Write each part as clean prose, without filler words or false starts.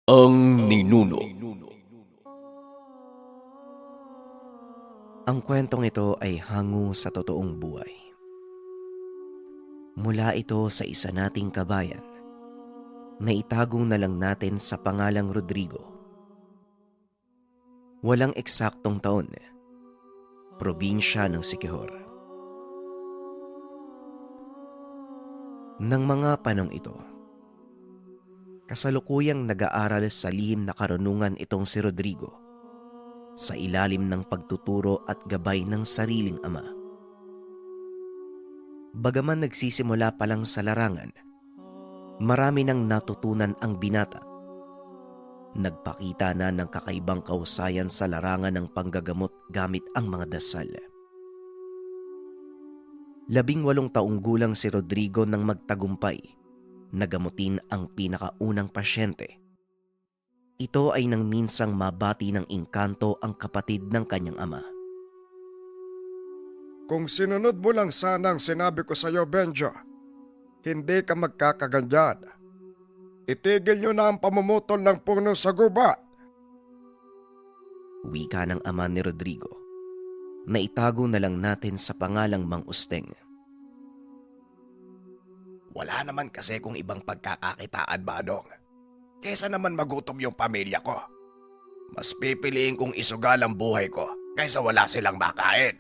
Ang Ninuno. Ang kwentong ito ay hango sa totoong buhay. Mula ito sa isa nating kabayan na itagong na lang natin sa pangalang Rodrigo. Walang eksaktong taon, probinsya ng Siquijor. Nang mga panong ito, kasalukuyang nag-aaral sa lihim na karunungan itong si Rodrigo sa ilalim ng pagtuturo at gabay ng sariling ama. Bagaman nagsisimula pa lang sa larangan, marami nang natutunan ang binata. Nagpakita na ng kakaibang kahusayan sa larangan ng panggagamot gamit ang mga dasal. 18 taong gulang si Rodrigo nang magtagumpay na gamutin ang pinakaunang pasyente. Ito ay nang minsang mabati ng engkanto ang kapatid ng kanyang ama. Kung sinunod mo lang sana ang sinabi ko sa iyo, Benjo, hindi ka magkakaganyan. Itigil nyo na ang pamumutol ng puno sa gubat. Wika ng ama ni Rodrigo na itago na lang natin sa pangalang Mang Usteng. Wala naman kasi kung ibang pagkakakitaan, Manong. Kesa naman magutom yung pamilya ko. Mas pipiliin kong isugal ang buhay ko kaysa wala silang makain.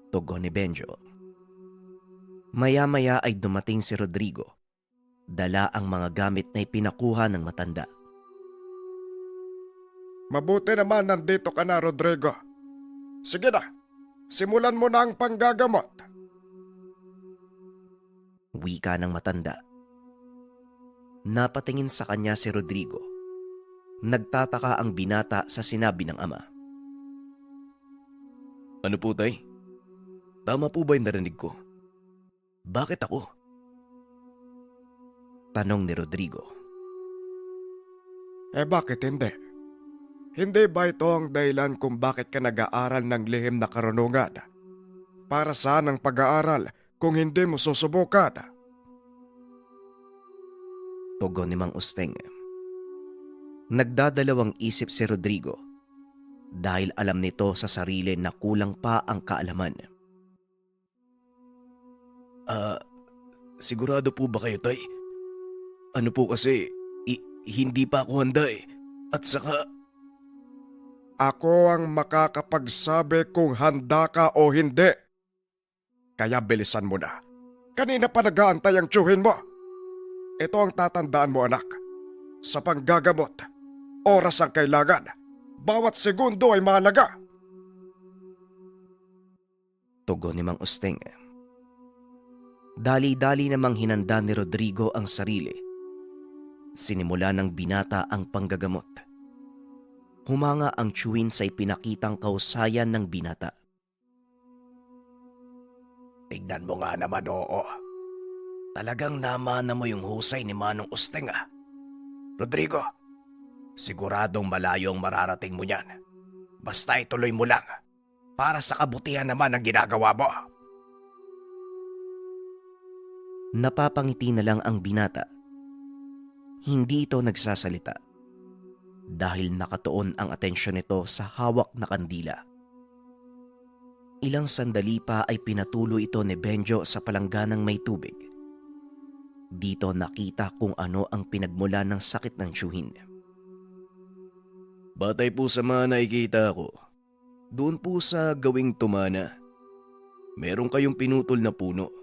Tugon ni Benjo. Maya-maya ay dumating si Rodrigo. Dala ang mga gamit na ipinakuha ng matanda. Mabuti naman nandito ka na, Rodrigo. Sige na, simulan mo na ang panggagamot. Wika ng matanda. Napatingin sa kanya si Rodrigo. Nagtataka ang binata sa sinabi ng ama. Ano po, tay? Tama po ba yung narinig ko? Bakit ako? Tanong ni Rodrigo. Bakit hindi? Hindi ba ito ang dahilan kung bakit ka nag-aaral ng lihim na karunungan? Para saan ang pag-aaral kung hindi mo susubukan? Tugon ni Mang Usteng. Nagdadalawang isip si Rodrigo dahil alam nito sa sarili na kulang pa ang kaalaman. Sigurado po ba kayo, tay? Ano po kasi, hindi pa ako handa eh. At saka, Ako ang makakapagsabi kung handa ka o hindi. Kaya bilisan mo na. Kanina pa nag-aantay ang tiyuhin mo. Ito ang tatandaan mo, anak. Sa panggagamot, oras ang kailangan. Bawat segundo ay mahalaga. Tugon ni Mang Usteng. Dali-dali namang hinanda ni Rodrigo ang sarili. Sinimula ng binata ang panggagamot. Humanga ang tiyuhin sa ipinakitang kausayan ng binata. Tignan mo nga naman, oo. Talagang namana mo yung husay ni Manong Usteng, ah. Rodrigo, siguradong malayo ang mararating mo niyan. Basta ituloy mo lang. Para sa kabutihan naman ang ginagawa mo. Napapangiti na lang ang binata. Hindi ito nagsasalita dahil nakatuon ang atensyon nito sa hawak na kandila. Ilang sandali pa ay pinatuloy ito ni Benjo sa palangganang may tubig. Dito nakita kung ano ang pinagmula ng sakit ng tiyuhin. batay po sa mga nakikita ko, doon po sa gawing tumana, meron kayong pinutol na puno.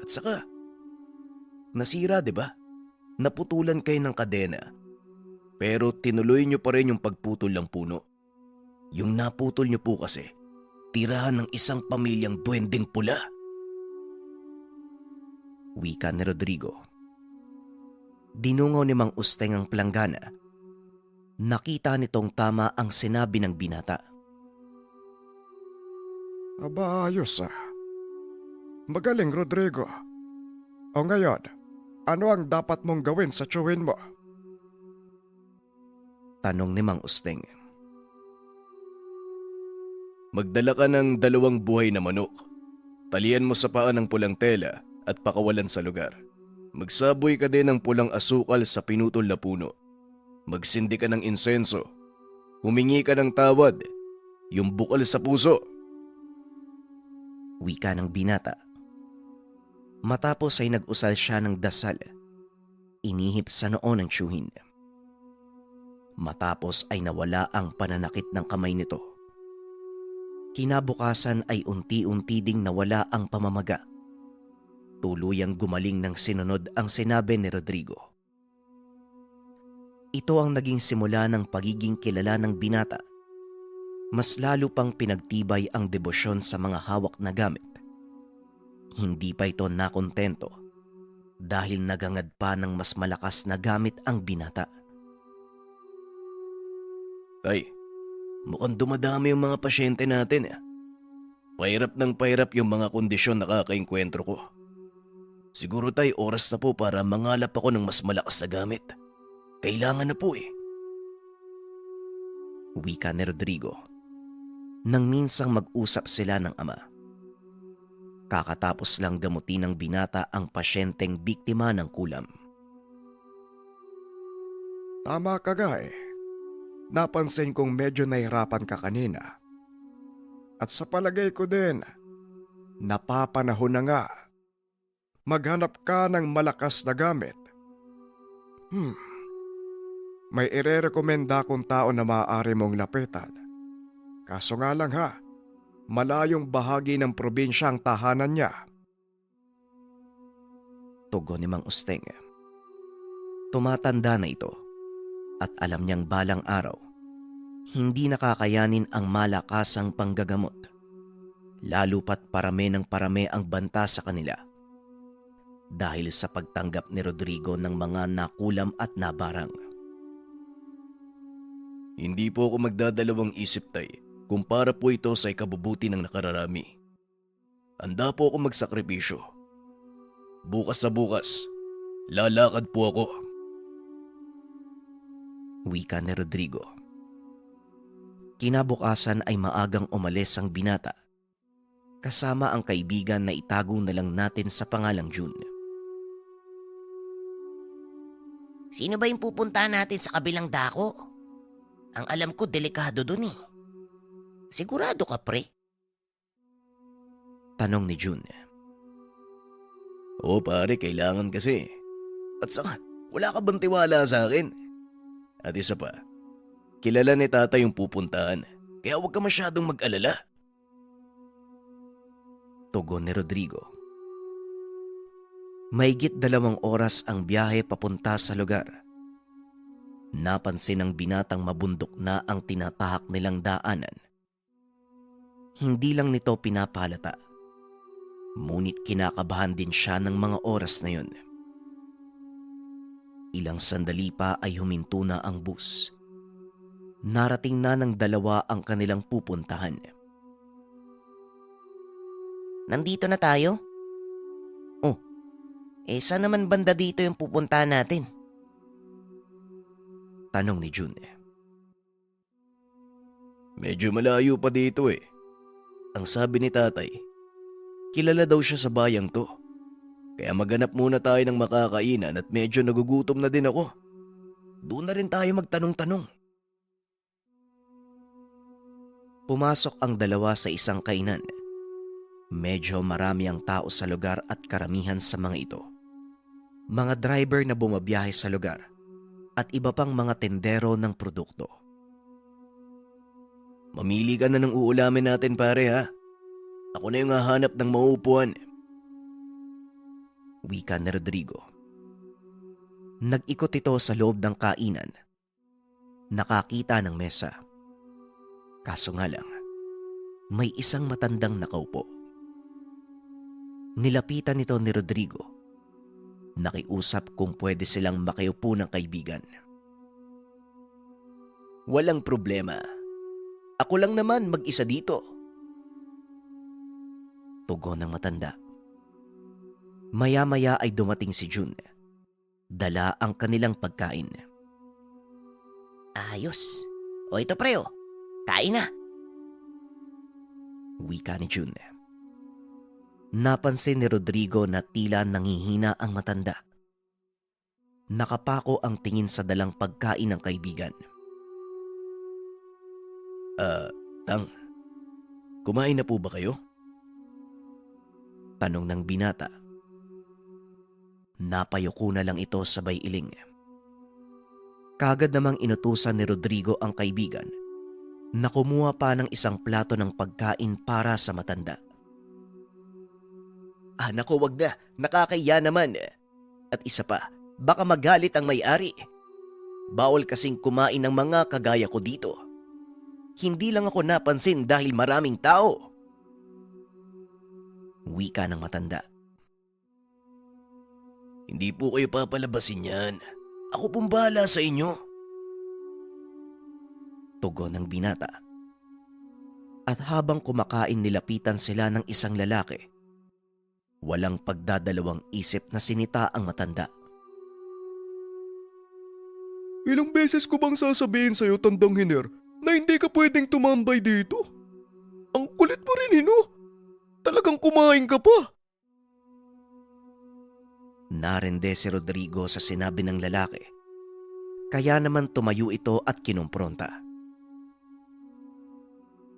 At saka, nasira, di ba? Naputulan kayo ng kadena. Pero tinuloy nyo pa rin yung pagputol ng puno. Yung naputol nyo po kasi, tirahan ng isang pamilyang duwending pula. Wika ni Rodrigo. Dinungaw ni Mang Usteng ang planggana. Nakita nitong tama ang sinabi ng binata. Aba, ayos ah. Magaling, Rodrigo. O ngayon, ano ang dapat mong gawin sa tiyuhin mo? Tanong ni Mang Usteng. Magdala ka ng 2 buhay na manok. Talian mo sa paa ng pulang tela at pakawalan sa lugar. Magsaboy ka din ng pulang asukal sa pinutol na puno. Magsindi ka ng insenso. Humingi ka ng tawad. Yung bukal sa puso. Wika ng binata. Matapos ay nag-usal siya ng dasal. Inihip sa noo ng tiyuhin. Matapos ay nawala ang pananakit ng kamay nito. Kinabukasan ay unti-unti ding nawala ang pamamaga. Tuluyang gumaling ng sinunod ang sinabi ni Rodrigo. Ito ang naging simula ng pagiging kilala ng binata. Mas lalo pang pinagtibay ang debosyon sa mga hawak na gamit. Hindi pa ito nakontento dahil nagangad pa ng mas malakas na gamit ang binata. Tay, mukhang dumadami yung mga pasyente natin. Pahirap ng pahirap yung mga kondisyon na kakainkwentro ko. Siguro tay, oras na po para mangalap ako ng mas malakas na gamit. Kailangan na po eh. Wika ni Rodrigo. Nang minsang mag-usap sila ng ama. Kakatapos lang gamutin ng binata ang pasyenteng biktima ng kulam. Tama ka nga eh. Napansin kong medyo nahirapan ka kanina. At sa palagay ko din, napapanahon na nga. Maghanap ka ng malakas na gamit. May irerekomenda kong tao na maaari mong lapitan. Kaso nga lang ha, malayong bahagi ng probinsya ang tahanan niya. Tugon ni Mang Usteng. Tumatanda na ito at alam niyang balang araw, hindi nakakayanin ang malakasang panggagamot. Lalo pat parami ng parami ang banta sa kanila. Dahil sa pagtanggap ni Rodrigo ng mga nakulam at nabarang. Hindi po ako magdadalawang isip tay kung para po ito sa ikabubuti ng nakararami. Handa po ako magsakripisyo. Bukas sa bukas, lalakad po ako. Wika ni Rodrigo. Kinabukasan ay maagang umalis ang binata. Kasama ang kaibigan na itago na lang natin sa pangalang June. Sino ba yung pupuntahan natin sa kabilang dako? Ang alam ko, delikado dun eh. Sigurado ka, pre? Tanong ni June. Oo pare, kailangan kasi. At saka, wala ka bang tiwala sa akin? At isa pa, kilala ni tata yung pupuntahan. Kaya huwag ka masyadong mag-alala. Tugon ni Rodrigo. Mahigit 2 oras ang biyahe papunta sa lugar. Napansin ng binatang mabundok na ang tinatahak nilang daanan. Hindi lang nito pinapahalata. Ngunit kinakabahan din siya ng mga oras na yun. Ilang sandali pa ay huminto na ang bus. Narating na ng 2 ang kanilang pupuntahan. Nandito na tayo? Oh, saan naman banda dito yung pupuntahan natin? Tanong ni June. Medyo malayo pa dito eh. Ang sabi ni tatay, kilala daw siya sa bayang to. Kaya maghanap muna tayo ng makakainan at medyo nagugutom na din ako. Doon na rin tayo magtanong-tanong. Pumasok ang 2 sa isang kainan. Medyo marami ang tao sa lugar at karamihan sa mga ito. Mga driver na bumabiyahe sa lugar at iba pang mga tendero ng produkto. Mamili ka na ng uulamin natin pare ha. Ako na yung hahanap ng mauupuan. Wika ni Rodrigo. Nag-ikot ito sa loob ng kainan. Nakakita ng mesa. Kaso nga lang, may isang matandang nakaupo. Nilapitan nito ni Rodrigo. Nakiusap kung pwede silang makiupo ng kaibigan. Walang problema. Ako lang naman mag-isa dito. Tugon ng matanda. Maya-maya ay dumating si June. Dala ang kanilang pagkain. Ayos. O ito pre, kain na. Wika ni June. Napansin ni Rodrigo na tila nangihina ang matanda. Nakapako ang tingin sa dalang pagkain ng kaibigan. Tang, kumain na po ba kayo? Tanong ng binata. Napayuko na lang ito sabay iling. Kagad namang inutusan ni Rodrigo ang kaibigan na kumuha pa ng isang plato ng pagkain para sa matanda. Nako, wag na. Nakakahiya naman. At isa pa, baka magalit ang may-ari. Bawal kasing kumain ng mga kagaya ko dito. Hindi lang ako napansin dahil maraming tao. Wika ng matanda. Hindi po kayo papalabasin yan. Ako pong bahala sa inyo. Tugon ng binata. At habang kumakain nilapitan sila ng isang lalaki, walang pagdadalawang isip na sinita ang matanda. Ilang beses ko bang sasabihin sa'yo, Tandang Hiner, na hindi ka pwedeng tumambay dito? Ang kulit mo rin, Hino. Talagang kumain ka pa. Narende si Rodrigo sa sinabi ng lalaki. Kaya naman tumayo ito at kinumpronta.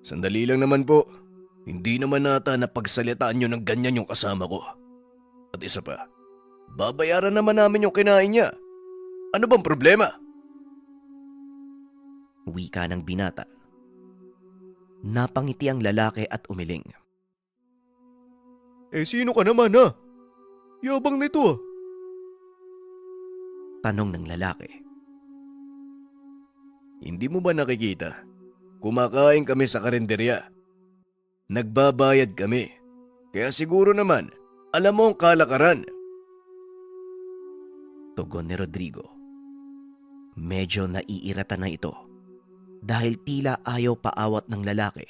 Sandali lang naman po. Hindi naman nata na pagsalitaan nyo ng ganyan yung kasama ko. At isa pa, babayaran naman namin yung kinain niya. Ano bang problema? Wika ng binata. Napangiti ang lalaki at umiling. Sino ka naman, ha? Yabang nito, ah. Tanong ng lalaki. Hindi mo ba nakikita? Kumakain kami sa karinderya. Nagbabayad kami. Kaya siguro naman, alam mo ang kalakaran. Tugon ni Rodrigo. Medyo naiirata na ito dahil tila ayaw paawat ng lalaki.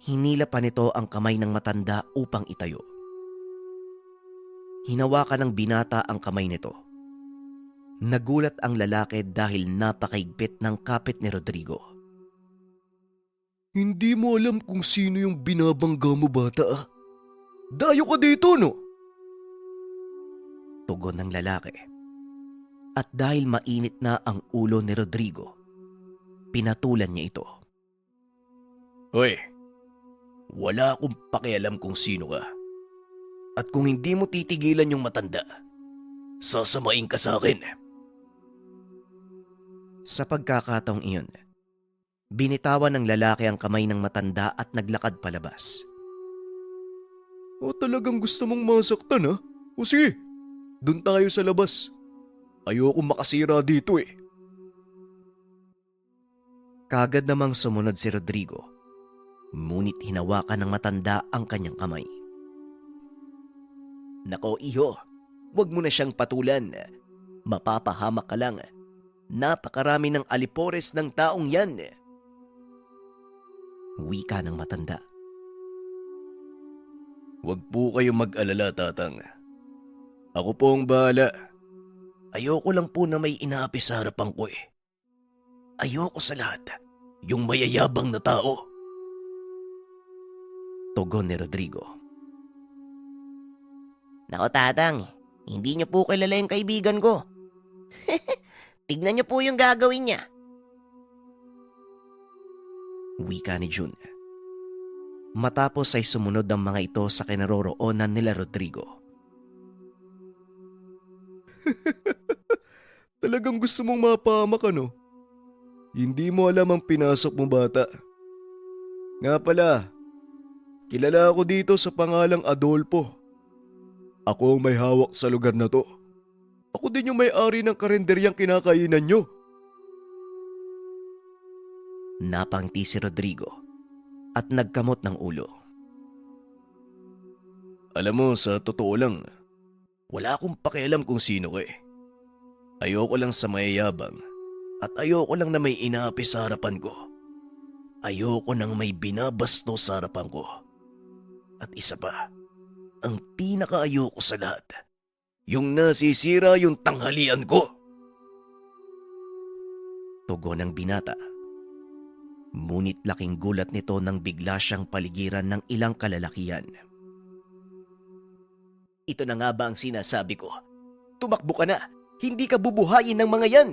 Hinila pa nito ang kamay ng matanda upang itayo. Hinawakan ng binata ang kamay nito. Nagulat ang lalaki dahil napakaigpit ng kapit ni Rodrigo. Hindi mo alam kung sino yung binabangga mo, bata, ah. Dayo ka dito, no? Tugon ng lalaki. At dahil mainit na ang ulo ni Rodrigo, pinatulan niya ito. Hoy, wala akong pakialam kung sino ka. At kung hindi mo titigilan yung matanda, sasamain ka sa akin. Sa pagkakataong iyon, binitawan ng lalaki ang kamay ng matanda at naglakad palabas. O talagang gusto mong masaktan, ha? O sige, dun tayo sa labas. Ayoko makasira dito, eh. Kagad namang sumunod si Rodrigo, ngunit hinawakan ng matanda ang kanyang kamay. Nako iho, wag mo na siyang patulan. Mapapahamak ka lang. Napakarami ng alipores ng taong yan. Wika ng matanda. Wag po kayong mag-alala, tatang. Ako po ang bahala. Ayoko lang po na may inaapi sa harapan ko eh. Ayoko sa lahat, yung mayayabang na tao. Tugon ni Rodrigo. Nako tatang, hindi niyo po kilala yung kaibigan ko. Tignan niyo po yung gagawin niya. Wika ni Jun. Matapos ay sumunod ang mga ito sa kinaroroonan nila Rodrigo. Talagang gusto mong mapahamak, ano? Hindi mo alam ang pinasok mo, bata. Nga pala, kilala ako dito sa pangalang Adolfo. Ako ang may hawak sa lugar na to. Ako din yung may-ari ng karenderyang kinakainan nyo. Napangiti si Rodrigo at nagkamot ng ulo. Alam mo, sa totoo lang, wala akong pakialam kung sino ka eh. Ayoko lang sa mayayabang at ayoko lang na may inaapi sa harapan ko. Ayoko nang may binabasto sa harapan ko. At isa pa, ang pinakaayoko sa lahat, yung nasisira yung tanghalian ko. Tugon ng binata. Ngunit laking gulat nito nang bigla siyang paligiran ng ilang kalalakihan. Ito na nga ba ang sinasabi ko? Tumakbo ka na. Hindi ka bubuhayin ng mga yan.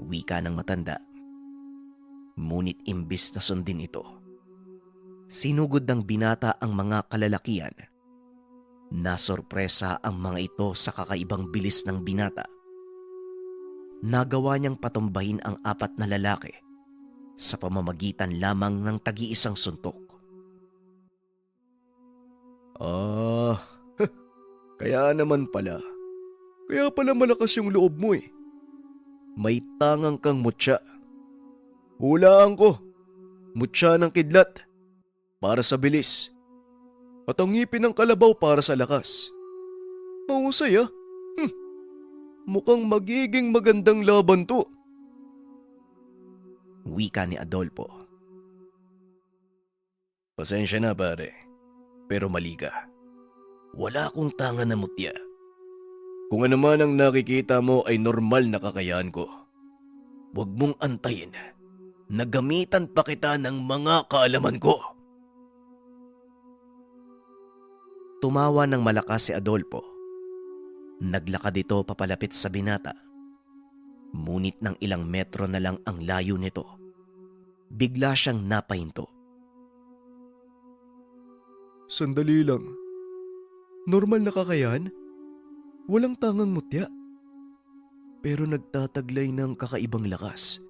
Wika ng matanda. Ngunit imbis na sundin ito, sinugod ng binata ang mga kalalakian. Nasorpresa ang mga ito sa kakaibang bilis ng binata. Nagawa niyang patumbahin ang 4 na lalaki sa pamamagitan lamang ng tagi-isang suntok. Kaya naman pala. Kaya pala malakas yung loob mo eh. May tangang kang mutya. Hulaan ko. Mutya ng kidlat. Para sa bilis. At ang ngipin ng kalabaw para sa lakas. Mahusay ah. Mukhang magiging magandang laban to. Wika ni Adolfo. Pasensya na pare. Pero mali ka. Wala akong tanga na mutya. Kung ano man ang nakikita mo ay normal na kakayahan ko. Huwag mong antayin na gamitan pa kita ng mga kaalaman ko. Tumawa ng malakas si Adolfo. Naglakad ito papalapit sa binata. Ngunit ng ilang metro na lang ang layo nito, bigla siyang napahinto. Sandali lang. Normal na kakayahan? Walang tangang mutya. Pero nagtataglay ng kakaibang lakas.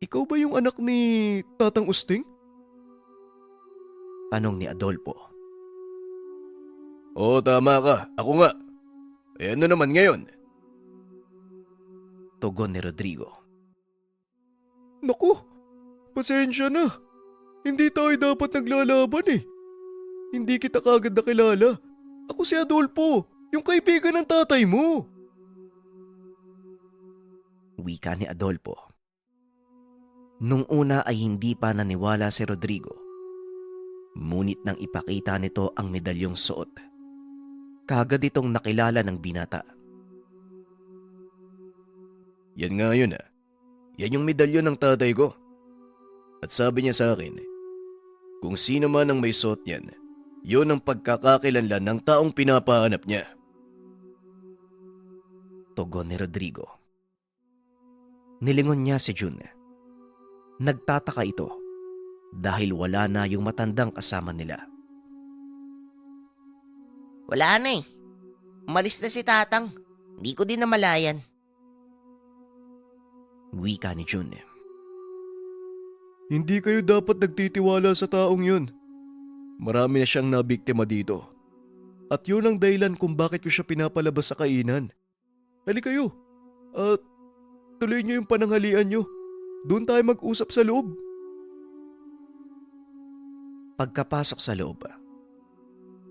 Ikaw ba yung anak ni Tatang Usting? Tanong ni Adolfo. Oo, tama ka. Ako nga. Eh ano naman ngayon? Tugon ni Rodrigo. Naku, pasensya na. Hindi tayo dapat naglalaban eh. Hindi kita kagad nakilala. Ako si Adolfo, yung kaibigan ng tatay mo. Wika ni Adolfo. Nung una ay hindi pa naniwala si Rodrigo. Ngunit nang ipakita nito ang medalyong suot, kagad itong nakilala ng binata. Yan nga yun ah. Yan yung medalyon ng tatay ko. At sabi niya sa akin, kung sino man ang may suot yan, yun ang pagkakakilanlan ng taong pinapahanap niya. Tugon ni Rodrigo. Nilingon niya si Jun. Nagtataka ito dahil wala na yung matandang kasama nila. Wala na eh. Umalis na si Tatang. Hindi ko din namalayan. Wika ni Jun. Hindi kayo dapat nagtitiwala sa taong yun. Marami na siyang nabiktima dito. At yun ang dahilan kung bakit ko siya pinapalabas sa kainan. Halika kayo. At tuloy niyo yung pananghalian niyo. Doon tayo mag-usap sa loob. Pagkapasok sa loob,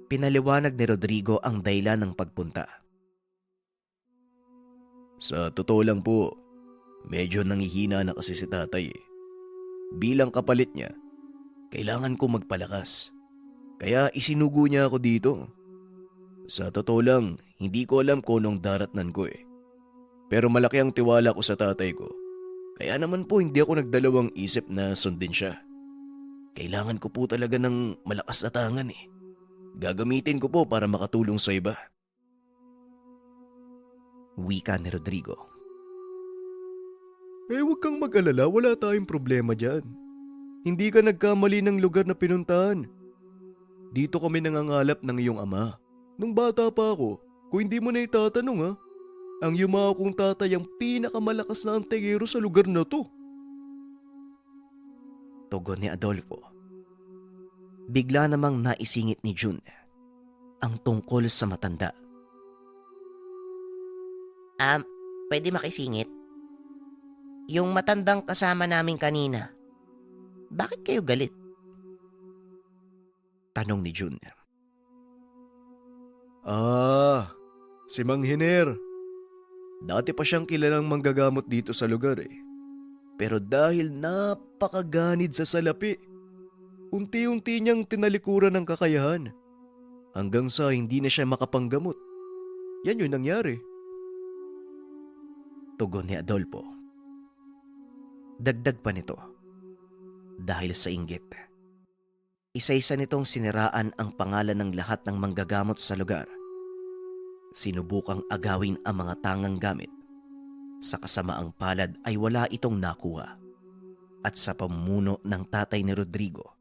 pinaliwanag ni Rodrigo ang dahilan ng pagpunta. Sa totoo lang po, medyo nangihina na kasi si tatay eh. Bilang kapalit niya, kailangan ko magpalakas. Kaya isinugo niya ako dito. Sa totoo lang, hindi ko alam kung anong daratnan ko eh. Pero malaki ang tiwala ko sa tatay ko. Kaya naman po hindi ako nagdalawang isip na sundin siya. Kailangan ko po talaga ng malakas na tangan eh. Gagamitin ko po para makatulong sa iba. Wika ni Rodrigo. Eh huwag kang mag-alala, wala tayong problema dyan. Hindi ka nagkamali ng lugar na pinuntahan. Dito kami nangangalap ng iyong ama. Nung bata pa ako, kung hindi mo na itatanong ha, ang yumao kong tatay ang pinakamalakas na antegero sa lugar na to. Tugon ni Adolfo. Bigla namang naisingit ni Jun ang tungkol sa matanda. Pwede makisingit? Yung matandang kasama namin kanina, bakit kayo galit? Tanong ni Jun. Si Mang Hiner. Dati pa siyang kilalang manggagamot dito sa lugar eh. Pero dahil napakaganid sa salapi, unti-unti niyang tinalikuran ng kakayahan. Hanggang sa hindi na siya makapanggamot. Yan yung nangyari. Tugon ni Adolfo. Dagdag pa nito, dahil sa inggit, isa-isa nitong siniraan ang pangalan ng lahat ng manggagamot sa lugar. sinubukang agawin ang mga tangang gamit. Sa kasamaang palad ay wala itong nakuha. At sa pamumuno ng tatay ni Rodrigo,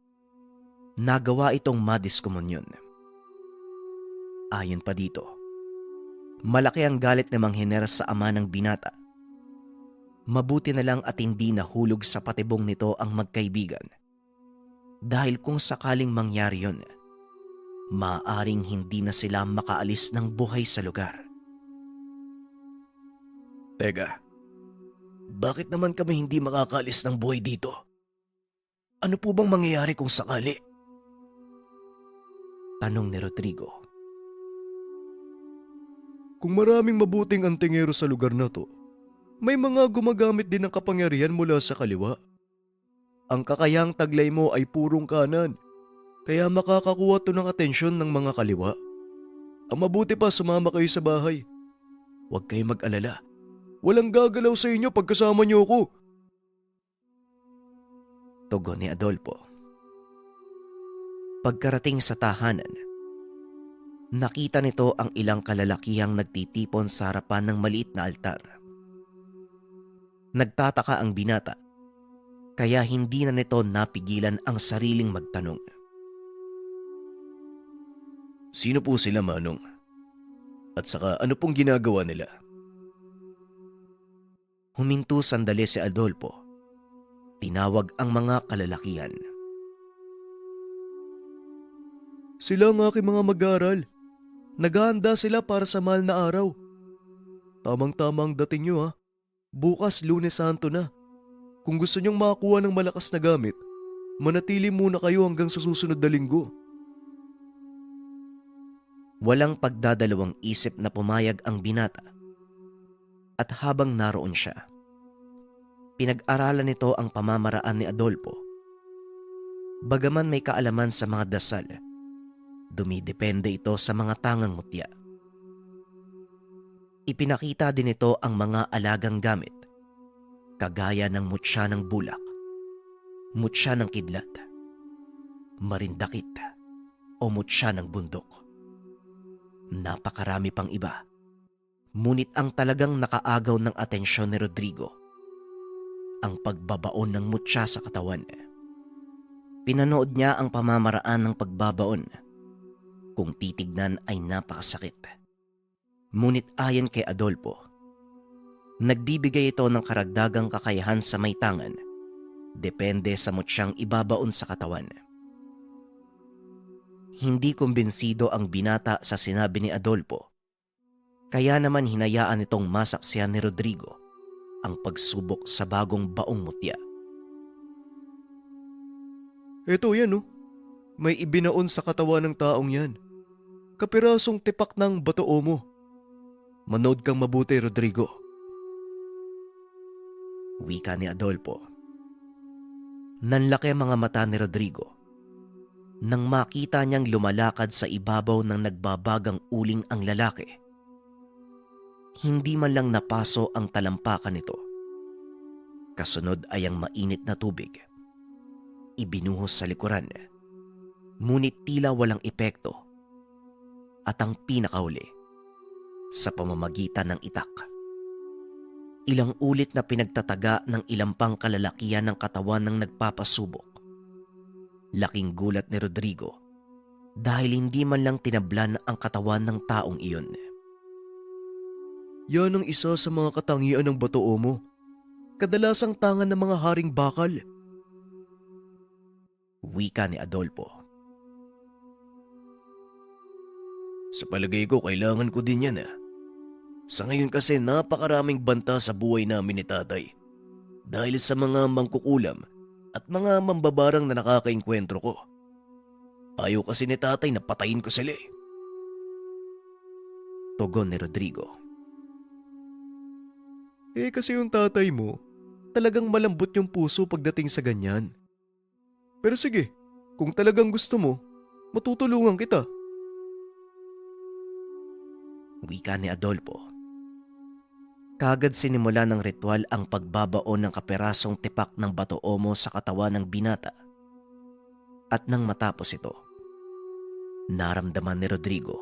nagawa itong madiskomunyon. Ayon pa dito, malaki ang galit ni Mang Hener sa ama ng binata. Mabuti na lang at hindi nahulog sa patibong nito ang magkaibigan. Dahil kung sakaling mangyari yun, maaaring hindi na sila makaalis ng buhay sa lugar. Teka, bakit naman kami hindi makakaalis ng buhay dito? Ano po bang mangyayari kung sakali? Tanong ni Rodrigo. Kung maraming mabuting antingero sa lugar na to, may mga gumagamit din ng kapangyarihan mula sa kaliwa. Ang kakayang taglay mo ay purong kanan, kaya makakakuha to ng atensyon ng mga kaliwa. Ang mabuti pa, sumama kayo sa bahay. Huwag kayong mag-alala. Walang gagalaw sa inyo pagkasama niyo ako. Tugon ni Adolfo. Pagkarating sa tahanan, nakita nito ang ilang kalalakihang nagtitipon sa harapan ng maliit na altar. Nagtataka ang binata, kaya hindi na nito napigilan ang sariling magtanong. Sino po sila, Manong? At saka ano pong ginagawa nila? Huminto sandali si Adolfo. Tinawag ang mga kalalakihan. Sila ang aking mga mag-aaral. Naghahanda sila para sa mahal na araw. Tamang-tama ang dating nyo ha. Bukas Lunes Santo na. Kung gusto nyong makakuha ng malakas na gamit, manatili muna kayo hanggang sa susunod na linggo. Walang pagdadalawang isip na pumayag ang binata. At habang naroon siya, pinag-aralan nito ang pamamaraan ni Adolfo. Bagaman may kaalaman sa mga dasal, dumidepende ito sa mga tangang mutya. Ipinakita din ito ang mga alagang gamit, kagaya ng mutya ng bulak, mutya ng kidlat, marindakit, o mutya ng bundok. Napakarami pang iba. Ngunit ang talagang nakaagaw ng atensyon ni Rodrigo, ang pagbabaon ng mutya sa katawan. Pinanood niya ang pamamaraan ng pagbabaon. Kung titignan ay napakasakit. Ngunit ayon kay Adolfo, nagbibigay ito ng karagdagang kakayahan sa may tangan, depende sa mutyang ibabaon sa katawan. Hindi kumbinsido ang binata sa sinabi ni Adolfo. Kaya naman hinayaan itong masaksihan ni Rodrigo ang pagsubok sa bagong baong mutya. Eto yan oh. May ibinaon sa katawan ng taong yan. Kapirasong tipak ng batoo mo. Manood kang mabuti, Rodrigo. Wika ni Adolfo. Nanlaki ang mga mata ni Rodrigo nang makita niyang lumalakad sa ibabaw ng nagbabagang uling ang lalaki. Hindi man lang napaso ang talampakan nito. Kasunod ay ang mainit na tubig. Ibinuhos sa likuran, ngunit tila walang epekto. At ang pinakahuli, sa pamamagitan ng itak. Ilang ulit na pinagtataga ng ilang pang kalalakihan ng katawan ng nagpapasubok. Laking gulat ni Rodrigo dahil hindi man lang tinablan ang katawan ng taong iyon. Yan ang isa sa mga katangian ng batoo mo. Kadalasang tangan ng mga haring bakal. Wika ni Adolfo. Sa palagay ko, kailangan ko din yan. Sa ngayon kasi napakaraming banta sa buhay namin ni tatay. Dahil sa mga mangkukulam at mga mambabarang na nakakainkwentro ko. Ayaw kasi ni tatay na patayin ko sila eh. Tugon ni Rodrigo. Kasi yung tatay mo, talagang malambot yung puso pagdating sa ganyan. Pero sige, kung talagang gusto mo, matutulungan kita. Wika ni Adolfo. Kagad sinimula ng ritual ang pagbabaon ng kaperasong tipak ng batoomo sa katawan ng binata. At nang matapos ito, naramdaman ni Rodrigo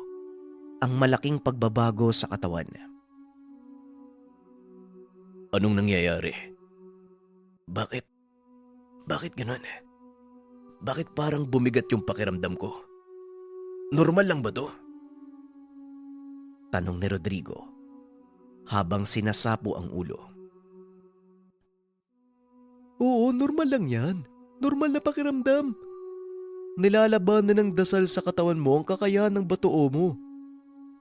ang malaking pagbabago sa katawan. Anong nangyayari? Bakit? Bakit ganun? Bakit parang bumigat yung pakiramdam ko? Normal lang ba to? Tanong ni Rodrigo habang sinasapo ang ulo. Oo, normal lang yan. Normal na pakiramdam. Nilalabanan ng dasal sa katawan mo ang kakayahan ng batoo mo.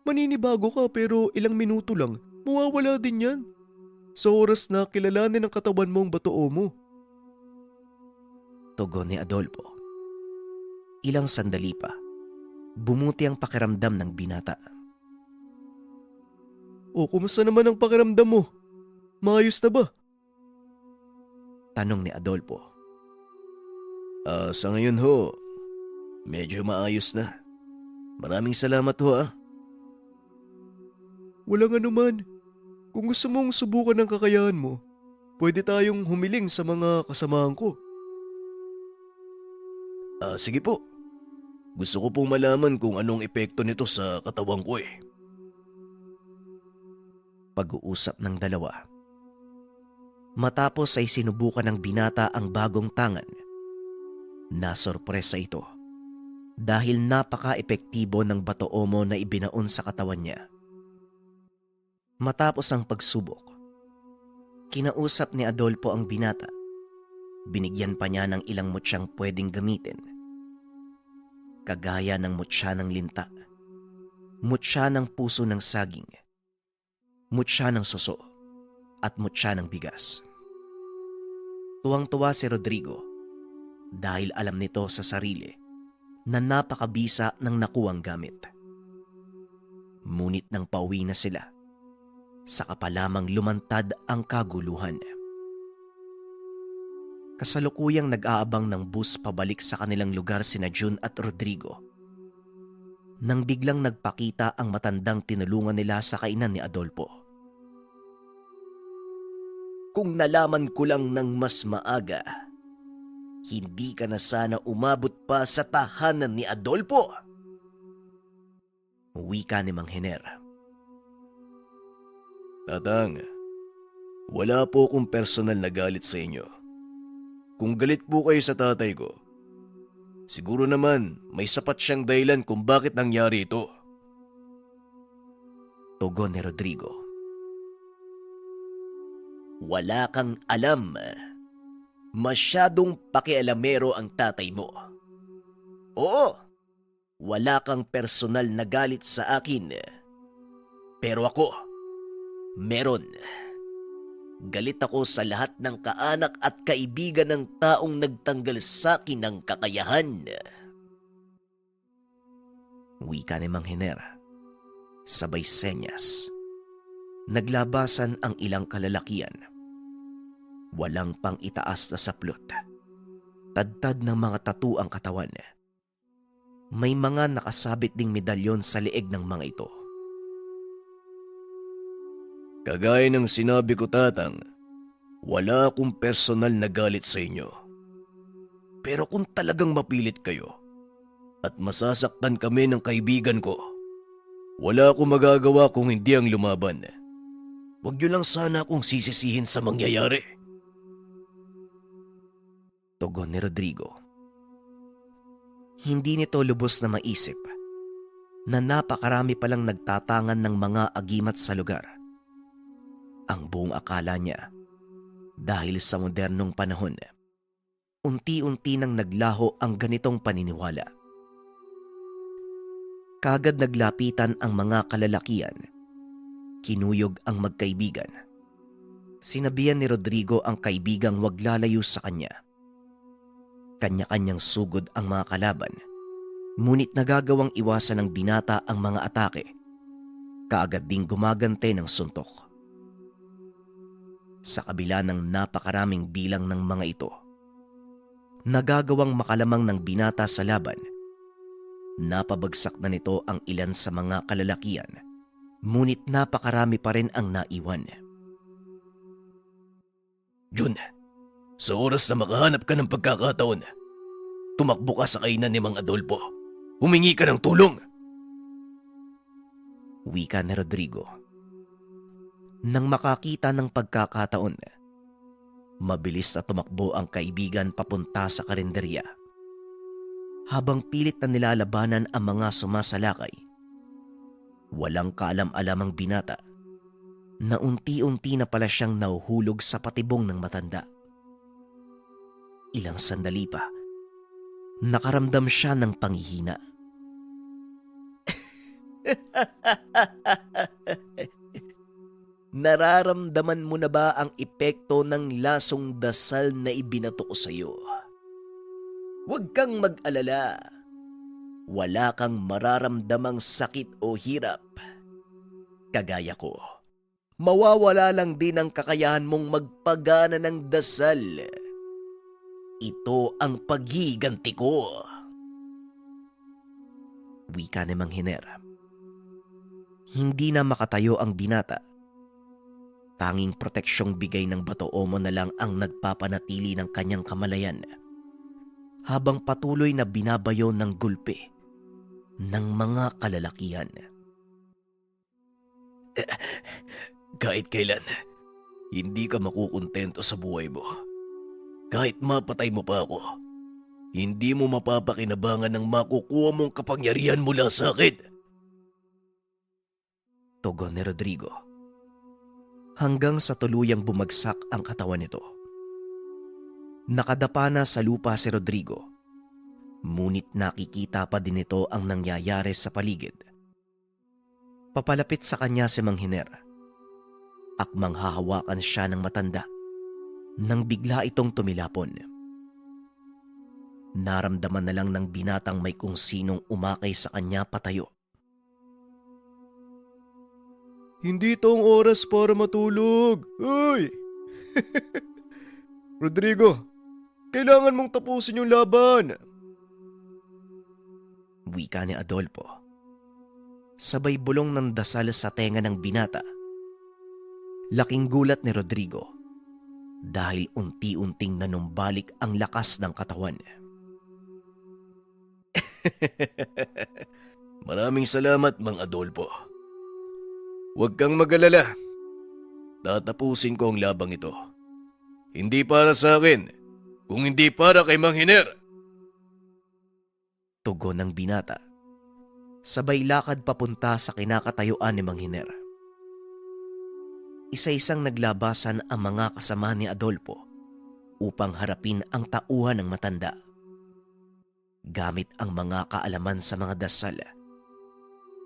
Maninibago ka pero ilang minuto lang, mawawala din yan. Sa oras na kilalanin ng katawan mo ang batoo mo. Tugon ni Adolfo. Ilang sandali pa, bumuti ang pakiramdam ng binata. O kumusta naman ang pakiramdam mo? Maayos na ba? Tanong ni Adolfo. Sa ngayon ho, medyo maayos na. Maraming salamat ho Walang anuman. Kung gusto mong subukan ng kakayahan mo, pwede tayong humiling sa mga kasamahan ko. Sige po. Gusto ko pong malaman kung anong epekto nito sa katawan ko eh. Pag-uusap ng dalawa. Matapos ay sinubukan ng binata ang bagong tangan. Nasorpresa ito dahil napaka-epektibo ng batoomo na ibinaon sa katawan niya. Matapos ang pagsubok, kinausap ni Adolfo ang binata. Binigyan pa niya ng ilang mutsyang pwedeng gamitin. Kagaya ng mutya ng linta, mutya ng puso ng saging, mutya ng suso, at mutya ng bigas. Tuwang-tuwa si Rodrigo dahil alam nito sa sarili na napakabisa ng nakuwang gamit. Ngunit nang pauwi na sila, saka pa lamang lumantad ang kaguluhan. Kasalukuyang nag-aabang ng bus pabalik sa kanilang lugar sina June at Rodrigo nang biglang nagpakita ang matandang tinulungan nila sa kainan ni Adolfo. Kung nalaman ko lang ng mas maaga, hindi ka na sana umabot pa sa tahanan ni Adolfo. Wika ni Mang Hiner. Tatang, wala po akong personal na galit sa inyo. Kung galit po kayo sa tatay ko, siguro naman may sapat siyang dahilan kung bakit nangyari ito. Tugon ni Rodrigo. Wala kang alam. Masyadong pakialamero ang tatay mo. Oo, wala kang personal na galit sa akin. Pero ako, meron. Galit ako sa lahat ng kaanak at kaibigan ng taong nagtanggal sa akin ng kakayahan. Wika ni Mang Hiner. Sabay senyas. Naglabasan ang ilang kalalakian. Walang pang itaas na saplot. Tadtad ng mga tattoo ang katawan. May mga nakasabit ding medalyon sa leeg ng mga ito. Kagaya ng sinabi ko, tatang, wala akong personal na galit sa inyo. Pero kung talagang mapilit kayo at masasaktan kami ng kaibigan ko, wala akong magagawa kung hindi ang lumaban. Huwag niyo lang sana akong sisisihin sa mangyayari. Tugon ni Rodrigo. Hindi nito lubos na maisip na napakarami palang nagtatangan ng mga agimat sa lugar. Ang buong akala niya, dahil sa modernong panahon, unti-unti nang naglaho ang ganitong paniniwala. Kagad naglapitan ang mga kalalakian. Kinuyog ang magkaibigan. Sinabihan ni Rodrigo ang kaibigang wag lalayo sa kanya. Kanya-kanyang sugod ang mga kalaban, ngunit nagagawang iwasan ng binata ang mga atake. Kaagad ding gumagante ng suntok. Sa kabila ng napakaraming bilang ng mga ito, nagagawang makalamang ng binata sa laban. Napabagsak na nito ang ilan sa mga kalalakian, ngunit napakarami pa rin ang naiwan. Jun, sa oras na makahanap ka ng pagkakataon, tumakbo ka sa kainan ni Mang Adolfo. Humingi ka ng tulong. wika ni Rodrigo. Nang makakita ng pagkakataon, mabilis na tumakbo ang kaibigan papunta sa karinderya. Habang pilit na nilalabanan ang mga sumasalakay, walang kaalam-alam ang binata na unti-unti na pala siyang nahuhulog sa patibong ng matanda. Ilang sandali pa, nakaramdam siya ng panghihina. Nararamdaman mo na ba ang epekto ng lasong dasal na ibinato ko sa iyo? Huwag kang mag-alala. Wala kang mararamdamang sakit o hirap. Kagaya ko, mawawala lang din ang kakayahan mong magpagana ng dasal. Ito ang paghiganti ko. Wika ni Mang Hiner. Hindi na makatayo ang binata. Tanging proteksyong bigay ng Bato Omo na lang ang nagpapanatili ng kanyang kamalayan habang patuloy na binabayo ng gulpe ng mga kalalakihan. Kahit kailan, hindi ka makukontento sa buhay mo. Kahit mapatay mo pa ako, hindi mo mapapakinabangan ng makukuha mong kapangyarihan mula sa akin. Tugon ni Rodrigo. Hanggang sa tuluyang bumagsak ang katawan nito. Nakadapa na sa lupa si Rodrigo, ngunit nakikita pa din ito ang nangyayari sa paligid. Papalapit sa kanya si Mang Hiner. Akmang hahawakan siya ng matanda nang bigla itong tumilapon. Naramdaman na lang ng binatang may kung sinong umakay sa kanya patayo. Hindi ito ang oras para matulog. Uy! Rodrigo, kailangan mong tapusin yung laban. Wika ni Adolfo. Sabay bulong ng dasal sa tenga ng binata. Laking gulat ni Rodrigo dahil unti-unting nanumbalik ang lakas ng katawan. Maraming salamat, Mang Adolfo. Huwag kang mag-alala. Tatapusin ko ang labang ito. Hindi para sa akin, kung hindi para kay Mang Hiner. Tugon ng binata. Sabay lakad papunta sa kinakatayuan ni Mang Hiner. Isa-isang naglabasan ang mga kasama ni Adolfo upang harapin ang tauhan ng matanda. Gamit ang mga kaalaman sa mga dasal,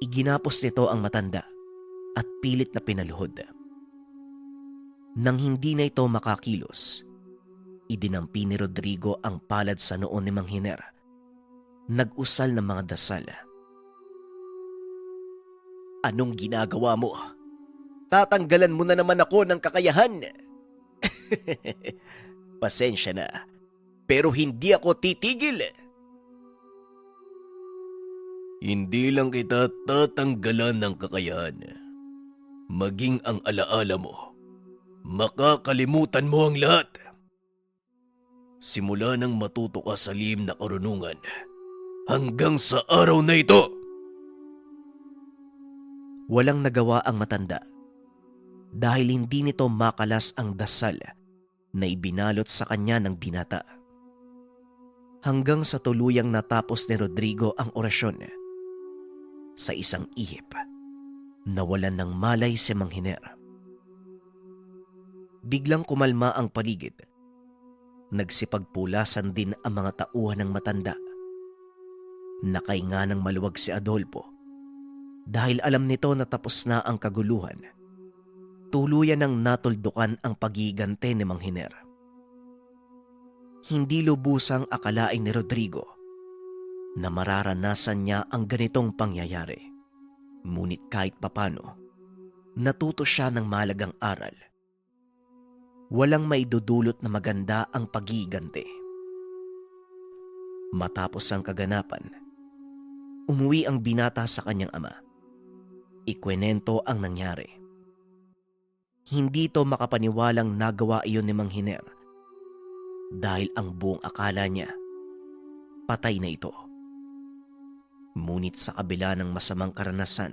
iginapos nito ang matanda at pilit na pinaluhod. Nang hindi na ito makakilos, idinampi ni Rodrigo ang palad sa noo ni Mang Hiner. Nag-usal ng mga dasal. Anong ginagawa mo? Tatanggalan mo na naman ako ng kakayahan. Pasensya na, pero hindi ako titigil. Hindi lang kita tatanggalan ng kakayahan. Maging ang alaala mo. Makakalimutan mo ang lahat. Simula nang matuto ka sa lihim na karunungan, hanggang sa araw na ito. Walang nagawa ang matanda dahil hindi nito makalas ang dasal na ibinalot sa kanya ng binata. Hanggang sa tuluyang natapos ni Rodrigo ang orasyon. Sa isang ihip, nawalan ng malay si Mang Hiner. Biglang kumalma ang paligid. Nagsipagpulasan din ang mga tauhan ng matanda. Nakainga ng maluwag si Adolfo dahil alam nito na tapos na ang kaguluhan. Tuluyan ng natuldukan ang pagigante ni Mang Hiner. Hindi lubusang akalain ni Rodrigo na mararanasan niya ang ganitong pangyayari. Ngunit kahit papano, natuto siya ng mahalagang aral. Walang maidudulot na maganda ang pagigante. Matapos ang kaganapan, umuwi ang binata sa kanyang ama. Ikwenento ang nangyari. Hindi ito makapaniwalang nagawa iyon ni Mang Hiner dahil ang buong akala niya, patay na ito. Ngunit sa kabila ng masamang karanasan,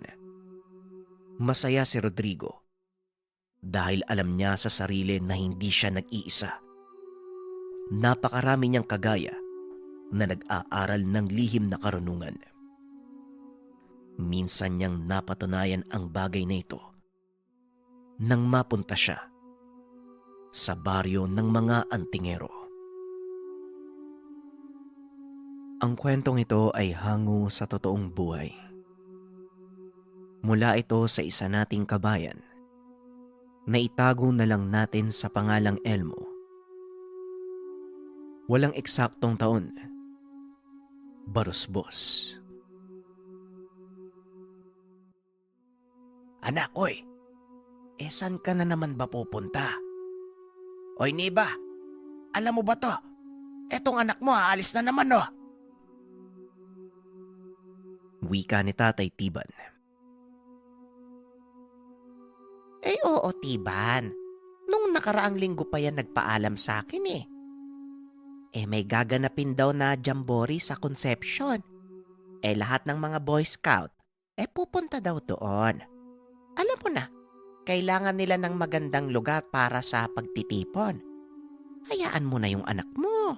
Masaya si Rodrigo dahil alam niya sa sarili na hindi siya nag-iisa. Napakarami niyang kagaya na nag-aaral ng lihim na karunungan. Minsan niyang napatunayan ang bagay na ito nang mapunta siya sa baryo ng mga antingero. Ang kwentong ito ay hango sa totoong buhay. Mula ito sa isa nating kabayan na itago na lang natin sa pangalang Elmo. Walang eksaktong taon. Barusbos. Anak, oy. Saan ka na naman ba pupunta? Oy, Niba. Alam mo ba to? Etong anak mo aalis na naman, no? Wika ni Tatay Tiban. Oo, Tiban. Nung nakaraang linggo pa yan nagpaalam sa akin eh. May gaganapin daw na jamboree sa Conception. Lahat ng mga Boy Scout, pupunta daw doon. Alam mo na, kailangan nila ng magandang lugar para sa pagtitipon. Hayaan mo na yung anak mo.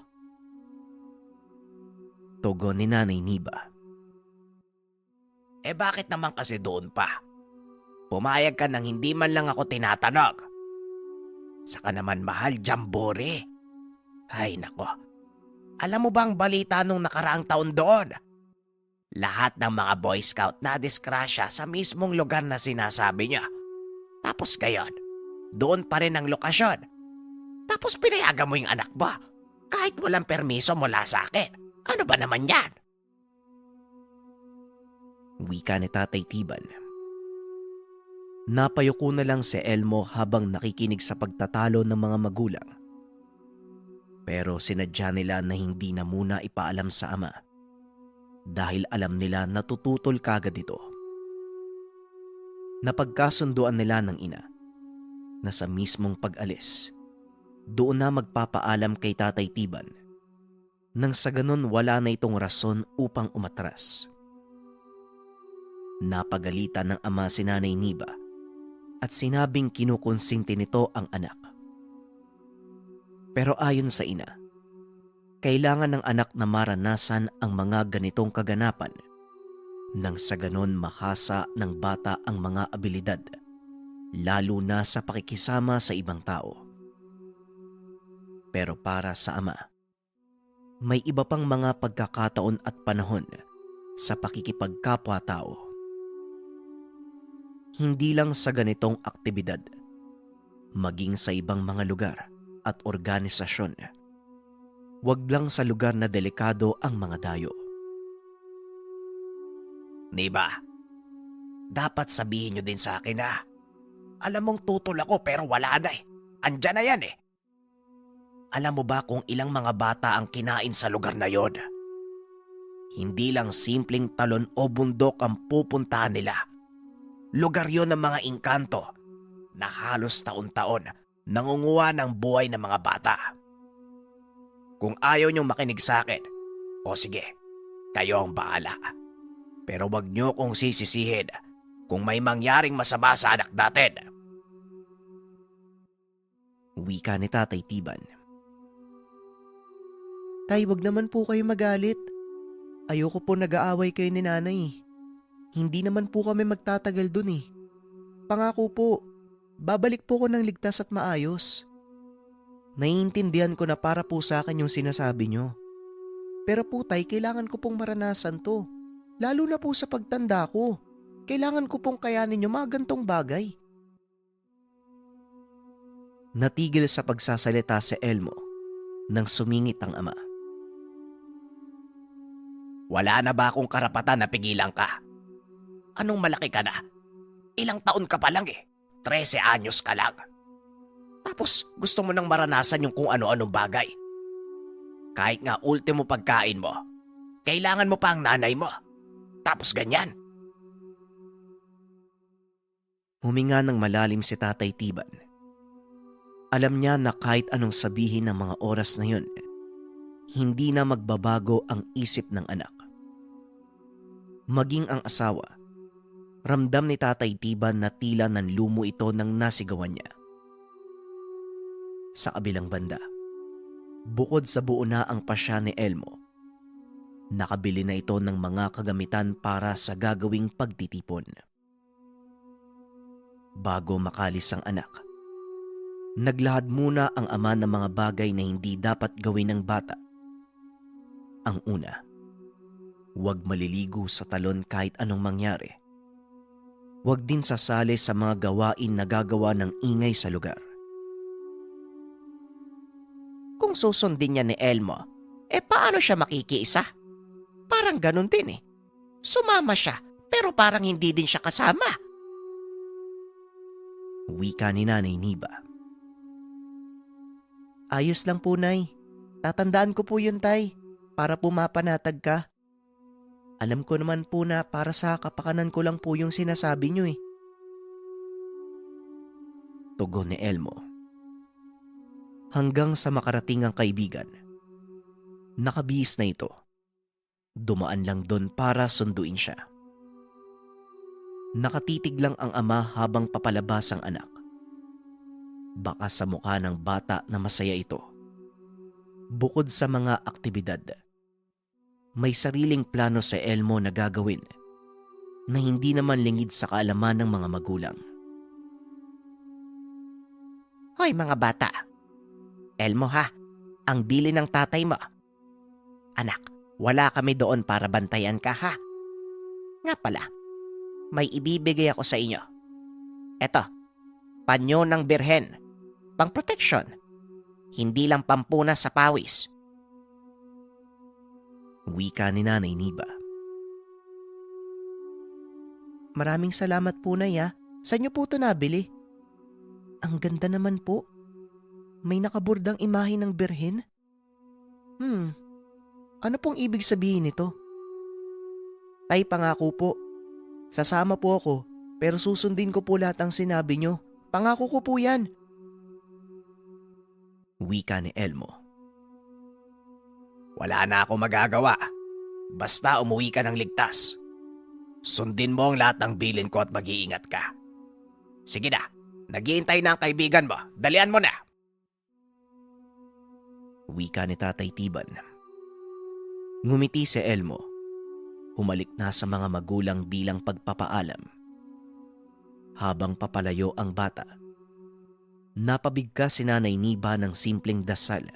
Tugon ni Nanay Niba. Bakit naman kasi doon pa? Pumayag ka nang hindi man lang ako tinatanong. Saka naman mahal, jamboree. Ay nako, alam mo ba ang balita nung nakaraang taon doon? Lahat ng mga Boy Scout na disgrasya sa mismong lugar na sinasabi niya. Tapos gayon, doon pa rin ang lokasyon. Tapos pinayagan mo yung anak ba? Kahit walang permiso mula sa akin. Ano ba naman yan? Wika ni Tatay Tiban. Napayuko na lang si Elmo habang nakikinig sa pagtatalo ng mga magulang. Pero sinadya nila na hindi na muna ipaalam sa ama dahil alam nila na tututol kagad ito. Napagkasunduan nila ng ina na sa mismong pag-alis, doon na magpapaalam kay Tatay Tiban nang sa ganun wala na itong rason upang umatras. Napagalitan ng ama si Nanay Niba at sinabing kinukonsinti nito ang anak. Pero ayon sa ina, kailangan ng anak na maranasan ang mga ganitong kaganapan nang sa ganon mahasa ng bata ang mga abilidad, lalo na sa pakikisama sa ibang tao. Pero para sa ama, may iba pang mga pagkakataon at panahon sa pakikipagkapwa-tao. Hindi lang sa ganitong aktibidad, maging sa ibang mga lugar at organisasyon. Wag lang sa lugar na delikado ang mga dayo. Niba, dapat sabihin nyo din sa akin na alam mong tutol ako pero wala na eh. Andyan na yan eh. Alam mo ba kung ilang mga bata ang kinain sa lugar na yon? Hindi lang simpleng talon o bundok ang pupuntahan nila. Lugar yon ng mga engkanto na halos taon-taon nangunguha ng buhay ng mga bata. Kung ayaw niyong makinig sa akin, o sige, kayo ang bahala. Pero wag niyo kong sisisihin kung may mangyaring masama sa anak natin. Wika ni Tatay Tiban. Tay, wag naman po kayo magalit. Ayoko po nag-aaway kayo ni nanay. Hindi naman po kami magtatagal dun eh. Pangako po, babalik po ko ng ligtas at maayos. Naiintindihan ko na para po sa akin yung sinasabi nyo. Pero po tay, kailangan ko pong maranasan to. Lalo na po sa pagtanda ko. Kailangan ko pong kayanin yung mga gantong bagay. Natigil sa pagsasalita si Elmo nang sumingit ang ama. Wala na ba akong karapatan na pigilan ka? Anong malaki ka na? Ilang taon ka pa lang eh. 13 anyos ka lang. Tapos gusto mo nang maranasan yung kung ano-anong bagay. Kahit nga ultimo pagkain mo, kailangan mo pa ang nanay mo. Tapos ganyan. Huminga ng malalim si Tatay Tiban. Alam niya na kahit anong sabihin ng mga oras na yun, hindi na magbabago ang isip ng anak. Maging ang asawa, Ramdam ni Tatay Tiban na tila nanlumo ito nang nasigawan niya. Sa kabilang banda, bukod sa buo na ang pasya ni Elmo, nakabili na ito ng mga kagamitan para sa gagawing pagtitipon. Bago makalis ang anak, naglahad muna ang ama ng mga bagay na hindi dapat gawin ng bata. Ang una, huwag maliligo sa talon kahit anong mangyari. Huwag din sasali sa mga gawain na gagawa ng ingay sa lugar. Kung susundin niya ni Elmo, paano siya makikiisa? Parang ganun din eh. Sumama siya, pero parang hindi din siya kasama. Wika ni Nanay Niba. Ayos lang po, Nay. Tatandaan ko po yun, Tay, para pumapanatag ka. Alam ko naman po na para sa kapakanan ko lang po yung sinasabi nyo eh. Tugon ni Elmo. Hanggang sa makarating ang kaibigan. Nakabihis na ito. Dumaan lang doon para sunduin siya. Nakatitig lang ang ama habang papalabas ang anak. Baka sa mukha ng bata na masaya ito. Bukod sa mga aktibidad, may sariling plano si Elmo na gagawin na hindi naman lingid sa kaalaman ng mga magulang. Hoy mga bata, Elmo ha, ang bili ng tatay mo. Anak, wala kami doon para bantayan ka ha. Nga pala, may ibibigay ako sa inyo. Eto, panyo ng birhen, pang protection, hindi lang pampunas sa pawis. Wika ni Nanay Niba. Maraming salamat po, Nay. Saan niyo po ito nabili? Ang ganda naman po. May nakaburdang imahe ng birhen. Ano pong ibig sabihin nito? Tay, pangako po. Sasama po ako, pero susundin ko po lahat ng sinabi niyo. Pangako ko po yan. Wika ni Elmo. Wala na ako magagawa. Basta umuwi ka ng ligtas. Sundin mo ang lahat ng bilin ko at mag-iingat ka. Sige na, naghihintay na ang kaibigan mo. Dalian mo na. Wika ni Tatay Tiban. Ngumiti si Elmo. Humalik na sa mga magulang bilang pagpapaalam. Habang papalayo ang bata, napabigkas si Nanay Niba ng simpleng dasal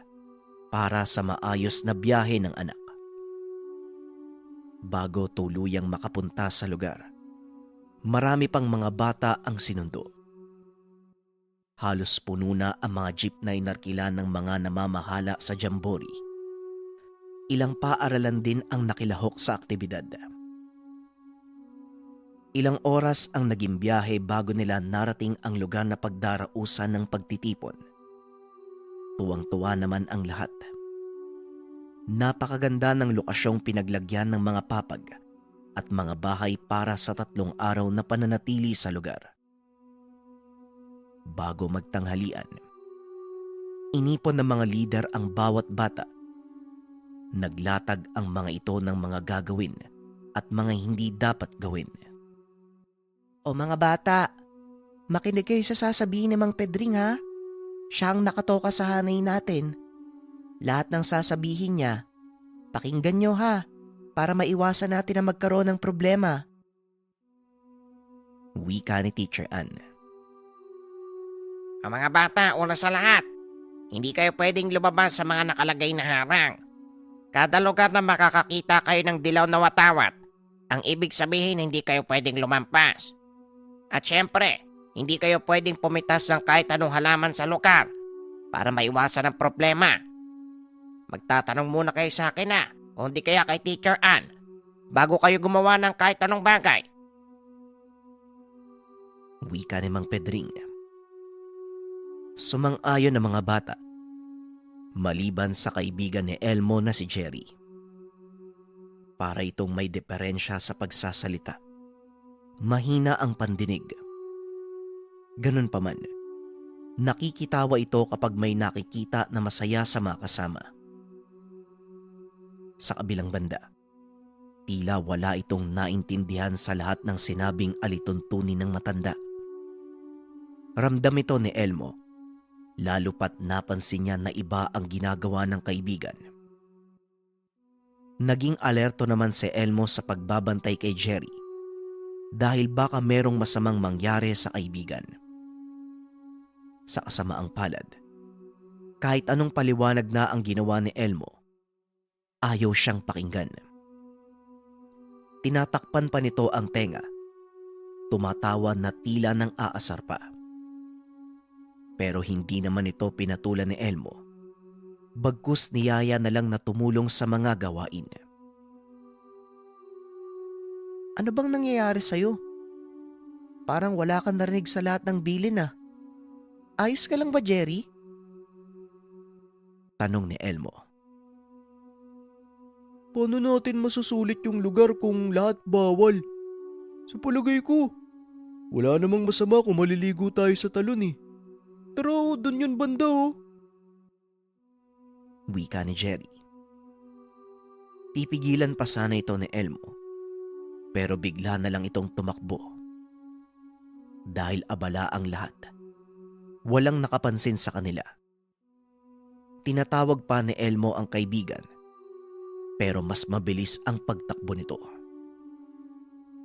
para sa maayos na biyahe ng anak. Bago tuluyang makapunta sa lugar, marami pang mga bata ang sinundo. Halos puno na ang mga jeep na inarkila ng mga namamahala sa Jamboree. Ilang paaralan din ang nakilahok sa aktibidad. Ilang oras ang naging biyahe bago nila narating ang lugar na pagdarausan ng pagtitipon. Tuwang-tuwa naman ang lahat. Napakaganda ng lokasyong pinaglagyan ng mga papag at mga bahay para sa 3 araw na pananatili sa lugar. Bago magtanghalian, inipon ng mga lider ang bawat bata. Naglatag ang mga ito ng mga gagawin at mga hindi dapat gawin. O mga bata, makinig kayo sa sasabihin ni Mang Pedring ha. Siya ang nakatoka sa hanay natin. Lahat ng sasabihin niya, pakinggan niyo ha, para maiwasan natin na magkaroon ng problema. Wika ni Teacher Ann. Ang mga bata, una sa lahat, hindi kayo pwedeng lumabas sa mga nakalagay na harang. Kada lugar na makakakita kayo ng dilaw na watawat, ang ibig sabihin hindi kayo pwedeng lumampas. At syempre, hindi kayo pwedeng pumitas ng kahit anong halaman sa lugar para maiwasan ang problema. Magtatanong muna kayo sa akin na, o hindi kaya kay Teacher Ann, bago kayo gumawa ng kahit anong bagay. Wika ni Mang Pedring. Sumang-ayon ang mga bata, maliban sa kaibigan ni Elmo na si Jerry. Para itong may diferensya sa pagsasalita. Mahina ang pandinig. Ganun pa man, nakikitawa ito kapag may nakikita na masaya sa mga kasama. Sa kabilang banda, Tila wala itong naintindihan sa lahat ng sinabing alituntunin ng matanda. Ramdam ito ni Elmo, lalo pat napansin niya na iba ang ginagawa ng kaibigan. Naging alerto naman si Elmo sa pagbabantay kay Jerry dahil baka merong masamang mangyari sa kaibigan. Sa kasamaang palad, kahit anong paliwanag na ang ginawa ni Elmo, ayaw siyang pakinggan. Tinatakpan pa nito ang tenga, tumatawa na tila nang aasar pa. Pero hindi naman ito pinatulan ni Elmo, bagkus niyaya na lang na tumulong sa mga gawain. Ano bang nangyayari sa'yo? Parang wala kang narinig sa lahat ng bilin ah. Ayos ka lang ba, Jerry? Tanong ni Elmo. Paano natin masusulit yung lugar kung lahat bawal? Sa palagay ko, wala namang masama kung maliligo tayo sa talon eh. Pero dun yun banda oh. Wika ni Jerry. Pipigilan pa sana ito ni Elmo, pero bigla na lang itong tumakbo. Dahil abala ang lahat, walang nakapansin sa kanila. Tinatawag pa ni Elmo ang kaibigan, pero mas mabilis ang pagtakbo nito.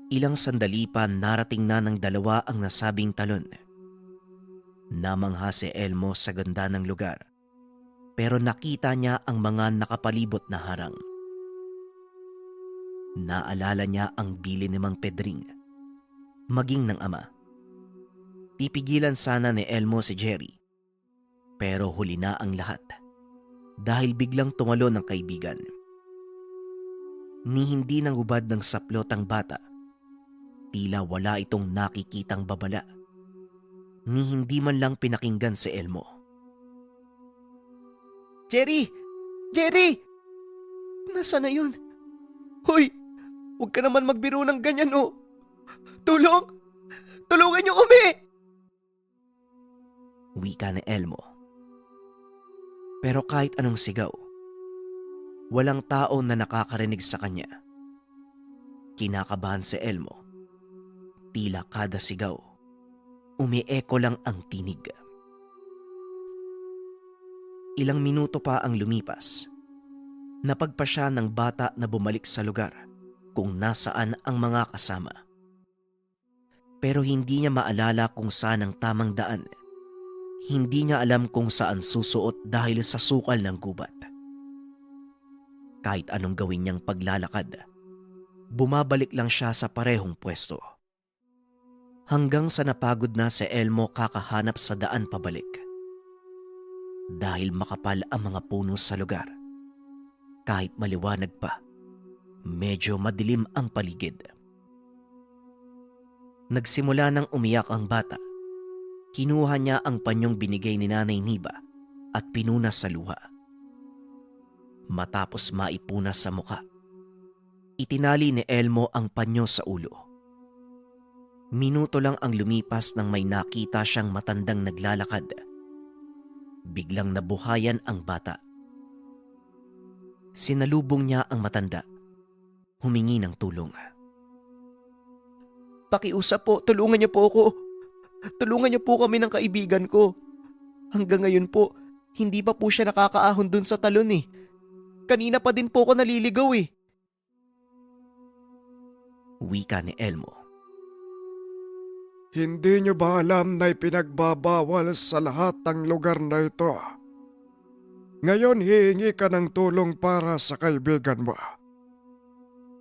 Ilang sandali pa narating na ng dalawa ang nasabing talon. Namangha si Elmo sa ganda ng lugar, pero nakita niya ang mga nakapalibot na harang. Naalala niya ang bili ni Mang Pedring, maging ng ama. Pipigilan sana ni Elmo si Jerry, pero huli na ang lahat dahil biglang tumalo ng kaibigan. Ni hindi nang hubad ng saplot ang bata, tila wala itong nakikitang babala, ni hindi man lang pinakinggan si Elmo. Jerry! Jerry! Nasaan na yun? Hoy! Huwag ka naman magbiro ng ganyan oh! Tulong! Tulungan niyo kami! Wika ni Elmo. Pero kahit anong sigaw, walang tao na nakakarinig sa kanya. Kinakabahan si Elmo. Tila kada sigaw, umieko lang ang tinig. Ilang minuto pa ang lumipas. Napagpa siya ng bata na bumalik sa lugar kung nasaan ang mga kasama. Pero hindi niya maalala kung saan ang tamang daan. Hindi niya alam kung saan susuot dahil sa sukal ng gubat. Kahit anong gawin niyang paglalakad, bumabalik lang siya sa parehong pwesto. Hanggang sa napagod na si Elmo kakahanap sa daan pabalik. Dahil makapal ang mga puno sa lugar, kahit maliwanag pa, medyo madilim ang paligid. Nagsimula nang umiyak ang bata. Kinuha niya ang panyong binigay ni Nanay Niba at pinunas sa luha. Matapos maipunas sa muka, itinali ni Elmo ang panyo sa ulo. Minuto lang ang lumipas nang may nakita siyang matandang naglalakad. Biglang nabuhayan ang bata. Sinalubong niya ang matanda. Humingi ng tulong. Pakiusap po, tulungan niyo po ako. Tulungan niyo po kami ng kaibigan ko. Hanggang ngayon po, hindi pa po siya nakakaahon dun sa talon eh. Kanina pa din po ako naliligaw eh. Wika ni Elmo. Hindi niyo ba alam na ipinagbabawal sa lahat ang lugar na ito? Ngayon hihingi ka ng tulong para sa kaibigan mo.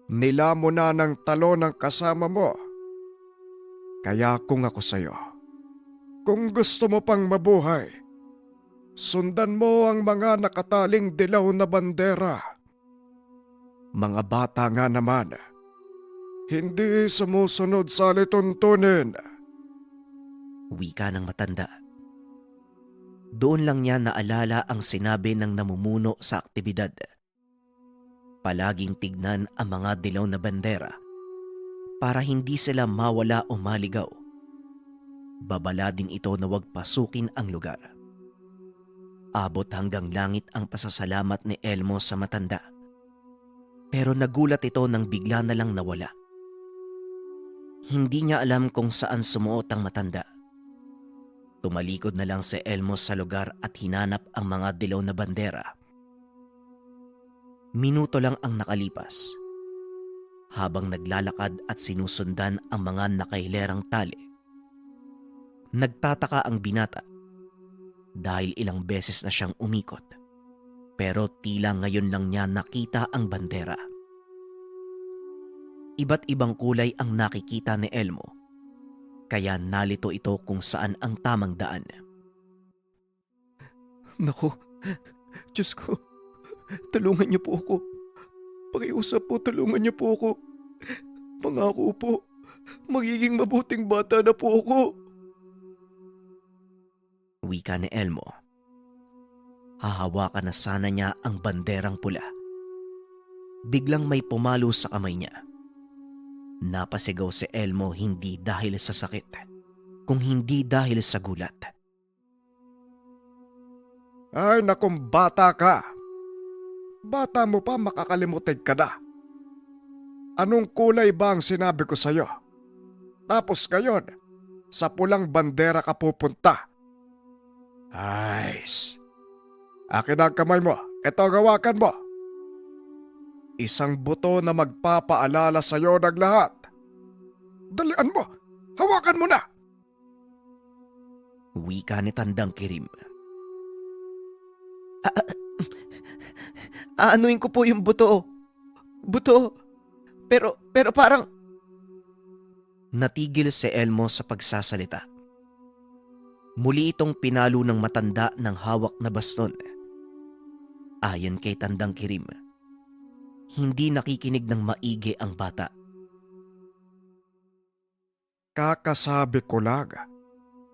Nila mo na ng talon ng kasama mo. Kaya kung ako sa'yo, kung gusto mo pang mabuhay, sundan mo ang mga nakataling dilaw na bandera. Mga bata nga naman, hindi sumusunod sa lituntunin. Wika ng matanda. Doon lang niya naalala ang sinabi ng namumuno sa aktibidad. Palaging tignan ang mga dilaw na bandera para hindi sila mawala o maligaw. Babala din ito na huwag pasukin ang lugar. Abot hanggang langit ang pasasalamat ni Elmo sa matanda. Pero nagulat ito nang bigla na lang nawala. Hindi niya alam kung saan sumuot ang matanda. Tumalikod na lang si Elmo sa lugar at hinanap ang mga dilaw na bandera. Minuto lang ang nakalipas. Habang naglalakad at sinusundan ang mga nakahilerang tali. Nagtataka ang binata dahil ilang beses na siyang umikot. Pero tila ngayon lang niya nakita ang bandera. Iba't ibang kulay ang nakikita ni Elmo, kaya nalito ito kung saan ang tamang daan. Naku, Diyos ko, tulungan niyo po ako. Pakiusap po, tulungan niyo po ako. Pangako po, magiging mabuting bata na po ako. Wika ni Elmo. Hahawakan na sana niya ang banderang pula. Biglang may pumalo sa kamay niya. Napasigaw si Elmo hindi dahil sa sakit, kung hindi dahil sa gulat. Ay nakum, bata ka. Bata mo pa, makakalimutin ka na. Anong kulay ba ang sinabi ko sa'yo? Tapos ngayon, sa pulang bandera ka pupunta. Ayos. Akin ang kamay mo. Ito ang hawakan mo. Isang buto na magpapaalala sa'yo ng lahat. Dalian mo. Hawakan mo na. Wika ni Tandang Kirim. Aanuin ko po yung buto. Buto. Pero parang... Natigil si Elmo sa pagsasalita. Muli itong pinalo ng matanda ng hawak na baston. Ayon kay Tandang Kirim, hindi nakikinig ng maigi ang bata. Kakasabi ko lang.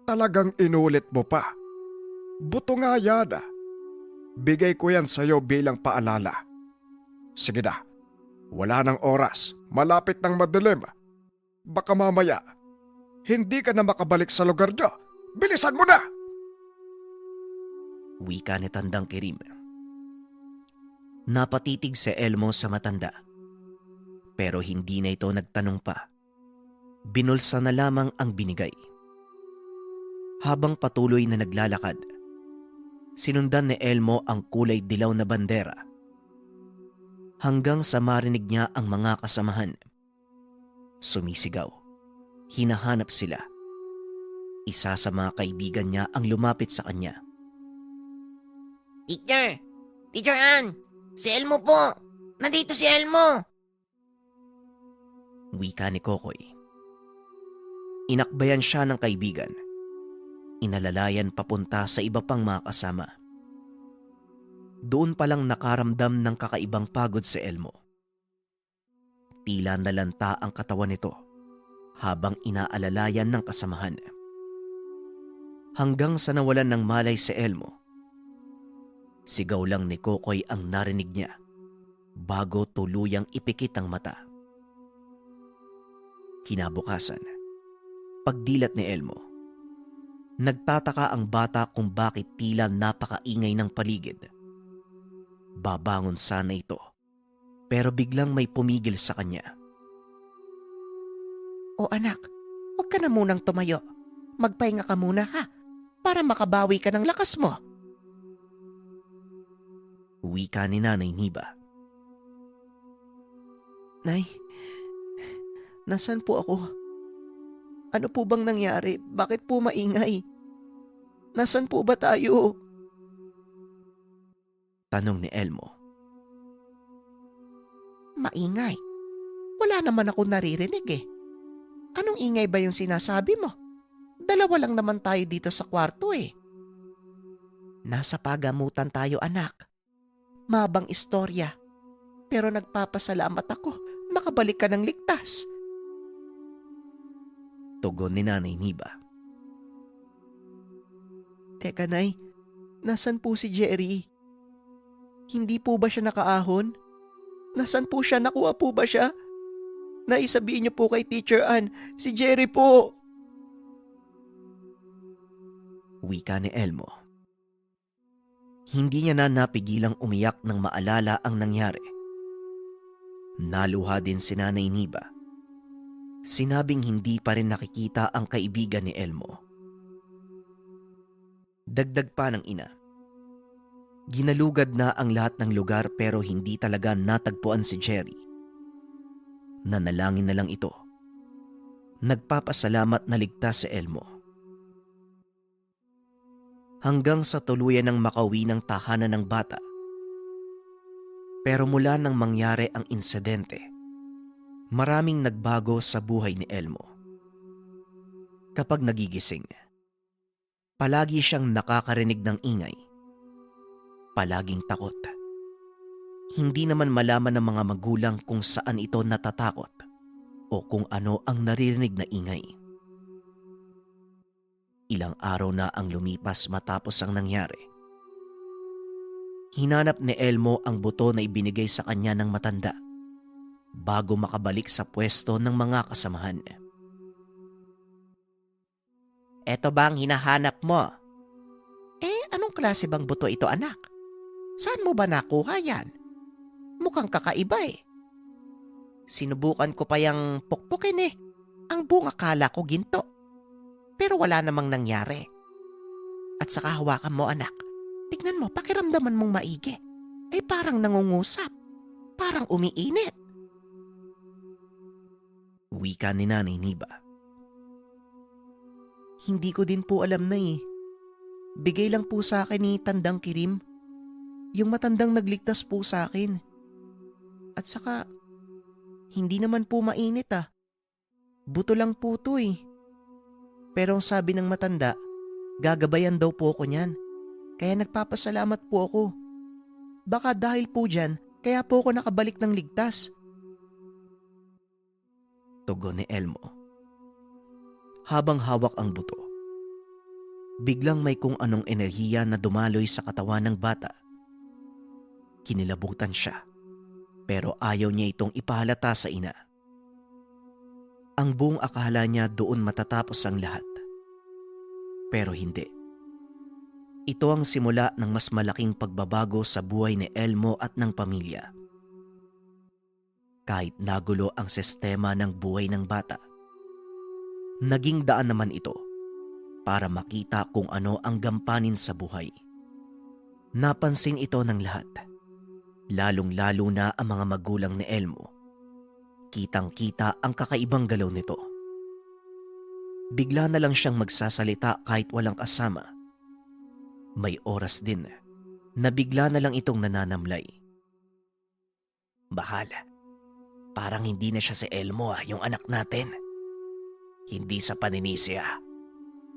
Talagang inulit mo pa. Buto nga yan. Bigay ko yan sa'yo bilang paalala. Sige na. Wala nang oras. Malapit ng madilim. Baka mamaya, hindi ka na makabalik sa lugar niyo. Bilisan mo na! Wika ni Tandang Kirim. Napatitig si Elmo sa matanda. Pero hindi na ito nagtanong pa. Binulsa na lamang ang binigay. Habang patuloy na naglalakad, sinundan ni Elmo ang kulay dilaw na bandera. Hanggang sa marinig niya ang mga kasamahan. Sumisigaw. Hinahanap sila. Isa sa mga kaibigan niya ang lumapit sa kanya. Teacher! Teacher Ann! Si Elmo po! Nandito si Elmo! Wika ni Kokoy. Inakbayan siya ng kaibigan. Inalalayan papunta sa iba pang mga kasama. Doon palang nakaramdam ng kakaibang pagod si Elmo. Tila nalanta ang katawan nito habang inaalalayan ng kasamahan. Hanggang sa nawalan ng malay si Elmo. Sigaw lang ni Kokoy ang narinig niya bago tuluyang ipikit ang mata. Kinabukasan, pagdilat ni Elmo, nagtataka ang bata kung bakit tila napakaingay ng paligid. Babangon sana ito, pero biglang may pumigil sa kanya. O anak, huwag ka na munang tumayo. Magpahinga ka muna ha, para makabawi ka ng lakas mo. Wika ni Nanay Niba. Nay, nasan po ako? Ano po bang nangyari? Bakit po maingay? Nasan po ba tayo? Tanong ni Elmo. Maingay? Wala naman ako naririnig eh. Anong ingay ba yung sinasabi mo? Dalawa lang naman tayo dito sa kwarto eh. Nasa pagamutan tayo anak. Mabang istorya. Pero nagpapasalamat ako makabalik ka ng ligtas. Tugon ni Nanay Niba. Teka nay, nasan po si Jerry? Hindi po ba siya nakaahon? Nasan po siya? Nakuha po ba siya? Naisabihin niyo po kay Teacher Ann, si Jerry po. Wika ni Elmo. Hindi niya na napigilang umiyak nang maalala ang nangyari. Naluha din si Nanay Niba. Sinabing hindi pa rin nakikita ang kaibigan ni Elmo. Dagdag pa ng ina. Ginalugad na ang lahat ng lugar pero hindi talaga natagpuan si Jerry. Nanalangin na lang ito. Nagpapasalamat na ligtas si Elmo. Hanggang sa tuluyan ng makauwi ng tahanan ng bata. Pero mula nang mangyari ang insidente, maraming nagbago sa buhay ni Elmo. Kapag nagigising, palagi siyang nakakarinig ng ingay. Palaging takot. Hindi naman malaman ng mga magulang kung saan ito natatakot o kung ano ang naririnig na ingay. Ilang araw na ang lumipas matapos ang nangyari. Hinanap ni Elmo ang buto na ibinigay sa kanya ng matanda bago makabalik sa pwesto ng mga kasamahan. Eto ba ang hinahanap mo? Anong klase bang buto ito, anak? Saan mo ba nakuha yan? Mukhang kakaiba eh. Sinubukan ko pa yung pukpukin eh. Ang buong akala ko ginto. Pero wala namang nangyari. At saka hawakan mo, anak. Tignan mo, pakiramdaman mong maigi. Ay parang nangungusap. Parang umiinit. Wika ni Nanay Niba. Hindi ko din po alam na eh. Bigay lang po sa akin ni Tandang Kirim. Yung matandang nagligtas po sa akin. At saka, hindi naman po mainit ah. Buto lang po to eh. Pero ang sabi ng matanda, gagabayan daw po ako niyan. Kaya nagpapasalamat po ako. Baka dahil po dyan, kaya po ako nakabalik ng ligtas. Tugon ni Elmo. Habang hawak ang buto, biglang may kung anong enerhiya na dumaloy sa katawan ng bata. Kinilabutan siya, pero ayaw niya itong ipahalata sa ina. Ang buong akala niya doon matatapos ang lahat. Pero hindi. Ito ang simula ng mas malaking pagbabago sa buhay ni Elmo at ng pamilya. Kahit nagulo ang sistema ng buhay ng bata, naging daan naman ito para makita kung ano ang gampanin sa buhay. Napansin ito ng lahat, lalong-lalo na ang mga magulang ni Elmo. Kitang-kita ang kakaibang galaw nito. Bigla na lang siyang magsasalita kahit walang kasama. May oras din na bigla na lang itong nananamlay. Bahal, parang hindi na siya si Elmo yung anak natin. Hindi sa paninisi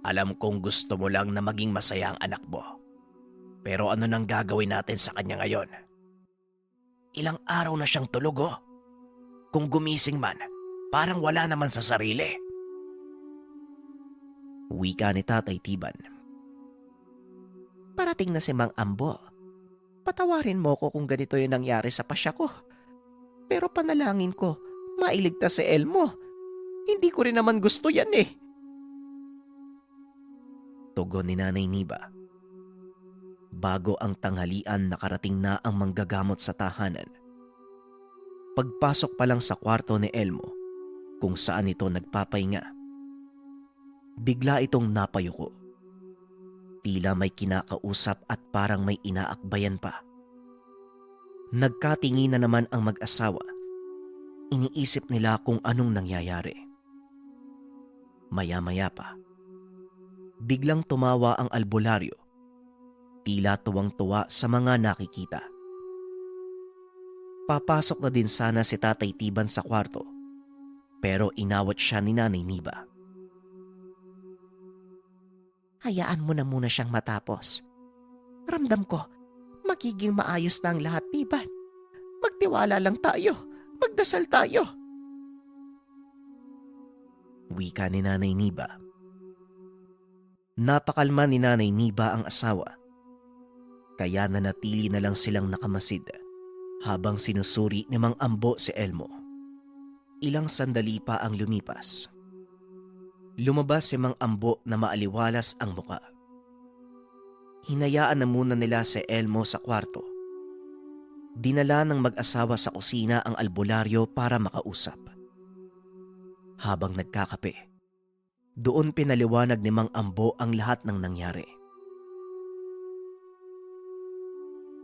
Alam kong gusto mo lang na maging masaya ang anak mo. Pero ano nang gagawin natin sa kanya ngayon? Ilang araw na siyang tulog Kung gumising man, parang wala naman sa sarili. Wika ni Tatay Tiban. Parating na si Mang Ambo. Patawarin mo ko kung ganito yung nangyari sa pasya ko. Pero panalangin ko, mailigtas si Elmo. Hindi ko rin naman gusto yan eh. Tugon ni Nanay Niba. Bago ang tanghalian, nakarating na ang manggagamot sa tahanan. Pagpasok pa lang sa kwarto ni Elmo, kung saan ito nagpapahinga, bigla itong napayuko. Tila may kinakausap at parang may inaakbayan pa. Nagkatingin na naman ang mag-asawa. Iniisip nila kung anong nangyayari. Maya-maya pa, biglang tumawa ang albularyo. Tila tuwang-tuwa sa mga nakikita. Papasok na din sana si Tatay Tiban sa kwarto, pero inawat siya ni Nanay Niba. Hayaan mo na muna siyang matapos. Ramdam ko, magiging maayos na ang lahat, Tiban. Magtiwala lang tayo. Magdasal tayo. Wika ni Nanay Niba. Napakalma ni Nanay Niba ang asawa. Kaya nanatili na lang silang nakamasid habang sinusuri ni Mang Ambo si Elmo. Ilang sandali pa ang lumipas. Lumabas si Mang Ambo na maaliwalas ang muka. Hinayaan na muna nila si Elmo sa kwarto. Dinala ng mag-asawa sa kusina ang albularyo para makausap. Habang nagkakape, doon pinaliwanag ni Mang Ambo ang lahat ng nangyari.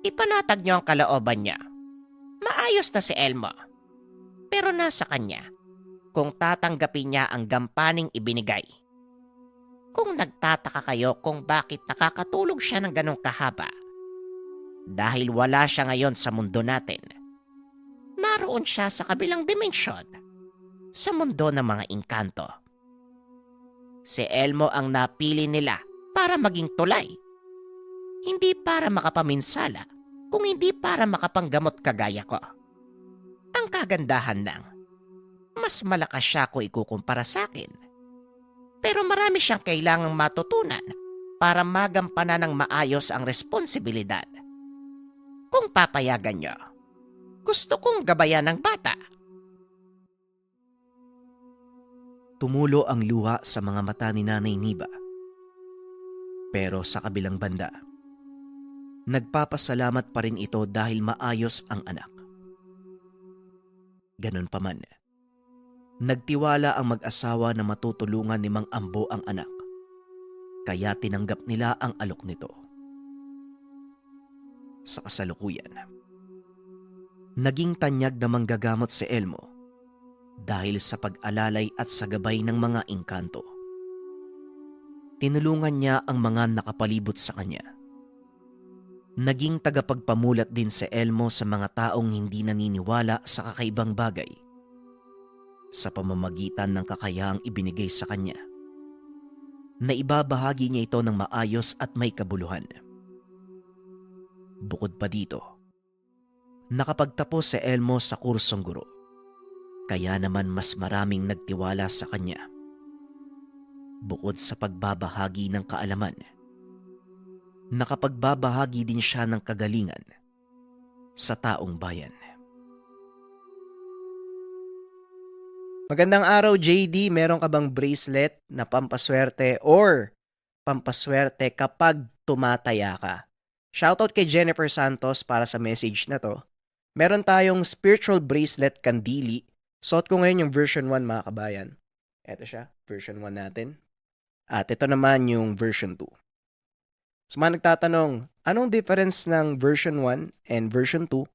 Ipanatag niyo ang kalooban niya. Maayos na si Elmo. Pero nasa kanya kung tatanggapin niya ang gampaning ibinigay. Kung nagtataka kayo kung bakit nakakatulog siya ng ganong kahaba, dahil wala siya ngayon sa mundo natin. Naroon siya sa kabilang dimensyon, sa mundo ng mga engkanto. Si Elmo ang napili nila para maging tulay. Hindi para makapaminsala, kung hindi para makapanggamot kagaya ko. Ang kagandahan lang, mas malakas siya kung ikukumpara sa akin. Pero marami siyang kailangang matutunan para magampanan ng maayos ang responsibilidad. Kung papayagan niyo, gusto kong gabayan ng bata. Tumulo ang luha sa mga mata ni Nanay Niba. Pero sa kabilang banda, nagpapasalamat pa rin ito dahil maayos ang anak. Ganon pa man, nagtiwala ang mag-asawa na matutulungan ni Mang Ambo ang anak, kaya tinanggap nila ang alok nito. Sa kasalukuyan, naging tanyag na manggagamot si Elmo dahil sa pag-alalay at sa gabay ng mga engkanto. Tinulungan niya ang mga nakapalibot sa kanya. Naging tagapagpamulat din si Elmo sa mga taong hindi naniniwala sa kakaibang bagay sa pamamagitan ng kakayaang ibinigay sa kanya, na ibabahagi niya ito ng maayos at may kabuluhan. Bukod pa dito, nakapagtapos si Elmo sa kursong guro, kaya naman mas maraming nagtiwala sa kanya. Bukod sa pagbabahagi ng kaalaman, nakapagbabahagi din siya ng kagalingan sa taong bayan. Magandang araw, JD. Meron ka bang bracelet na pampaswerte or pampaswerte kapag tumataya ka? Shoutout kay Jennifer Santos para sa message na to. Meron tayong spiritual bracelet kandili. Suot ko ngayon yung version 1, mga kabayan. Ito siya, version 1 natin. At ito naman yung version 2. So mga nagtatanong, anong difference ng version 1 and version 2?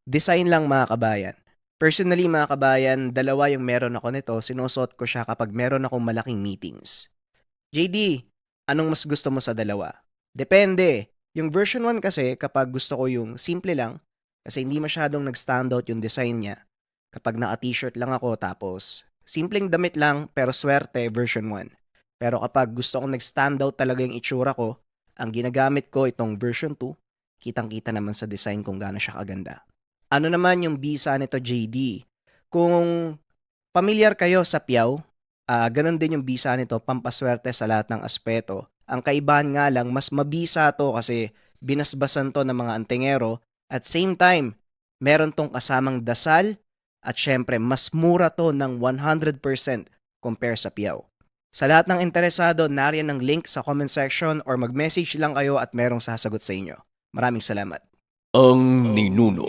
Design lang, mga kabayan. Personally, mga kabayan, dalawa yung meron ako nito. Sinusuot ko siya kapag meron akong malaking meetings. JD, anong mas gusto mo sa dalawa? Depende. Yung version 1 kasi, kapag gusto ko yung simple lang, kasi hindi masyadong nag-standout yung design niya. Kapag naka-t-shirt lang ako, tapos simpleng damit lang, pero swerte, version 1. Pero kapag gusto kong nag-standout talaga yung itsura ko, ang ginagamit ko itong version 2, kitang-kita naman sa design kung gaano siya kaganda. Ano naman yung bisa nito, JD? Kung familiar kayo sa piyaw, ganun din yung bisa nito, pampaswerte sa lahat ng aspeto. Ang kaibahan nga lang, mas mabisa to kasi binasbasan to ng mga antingero at same time, meron tong kasamang dasal at syempre mas mura to ng 100% compare sa piyaw. Sa lahat ng interesado, nariyan ang link sa comment section or mag-message lang kayo at merong sasagot sa inyo. Maraming salamat. Ang ninuno.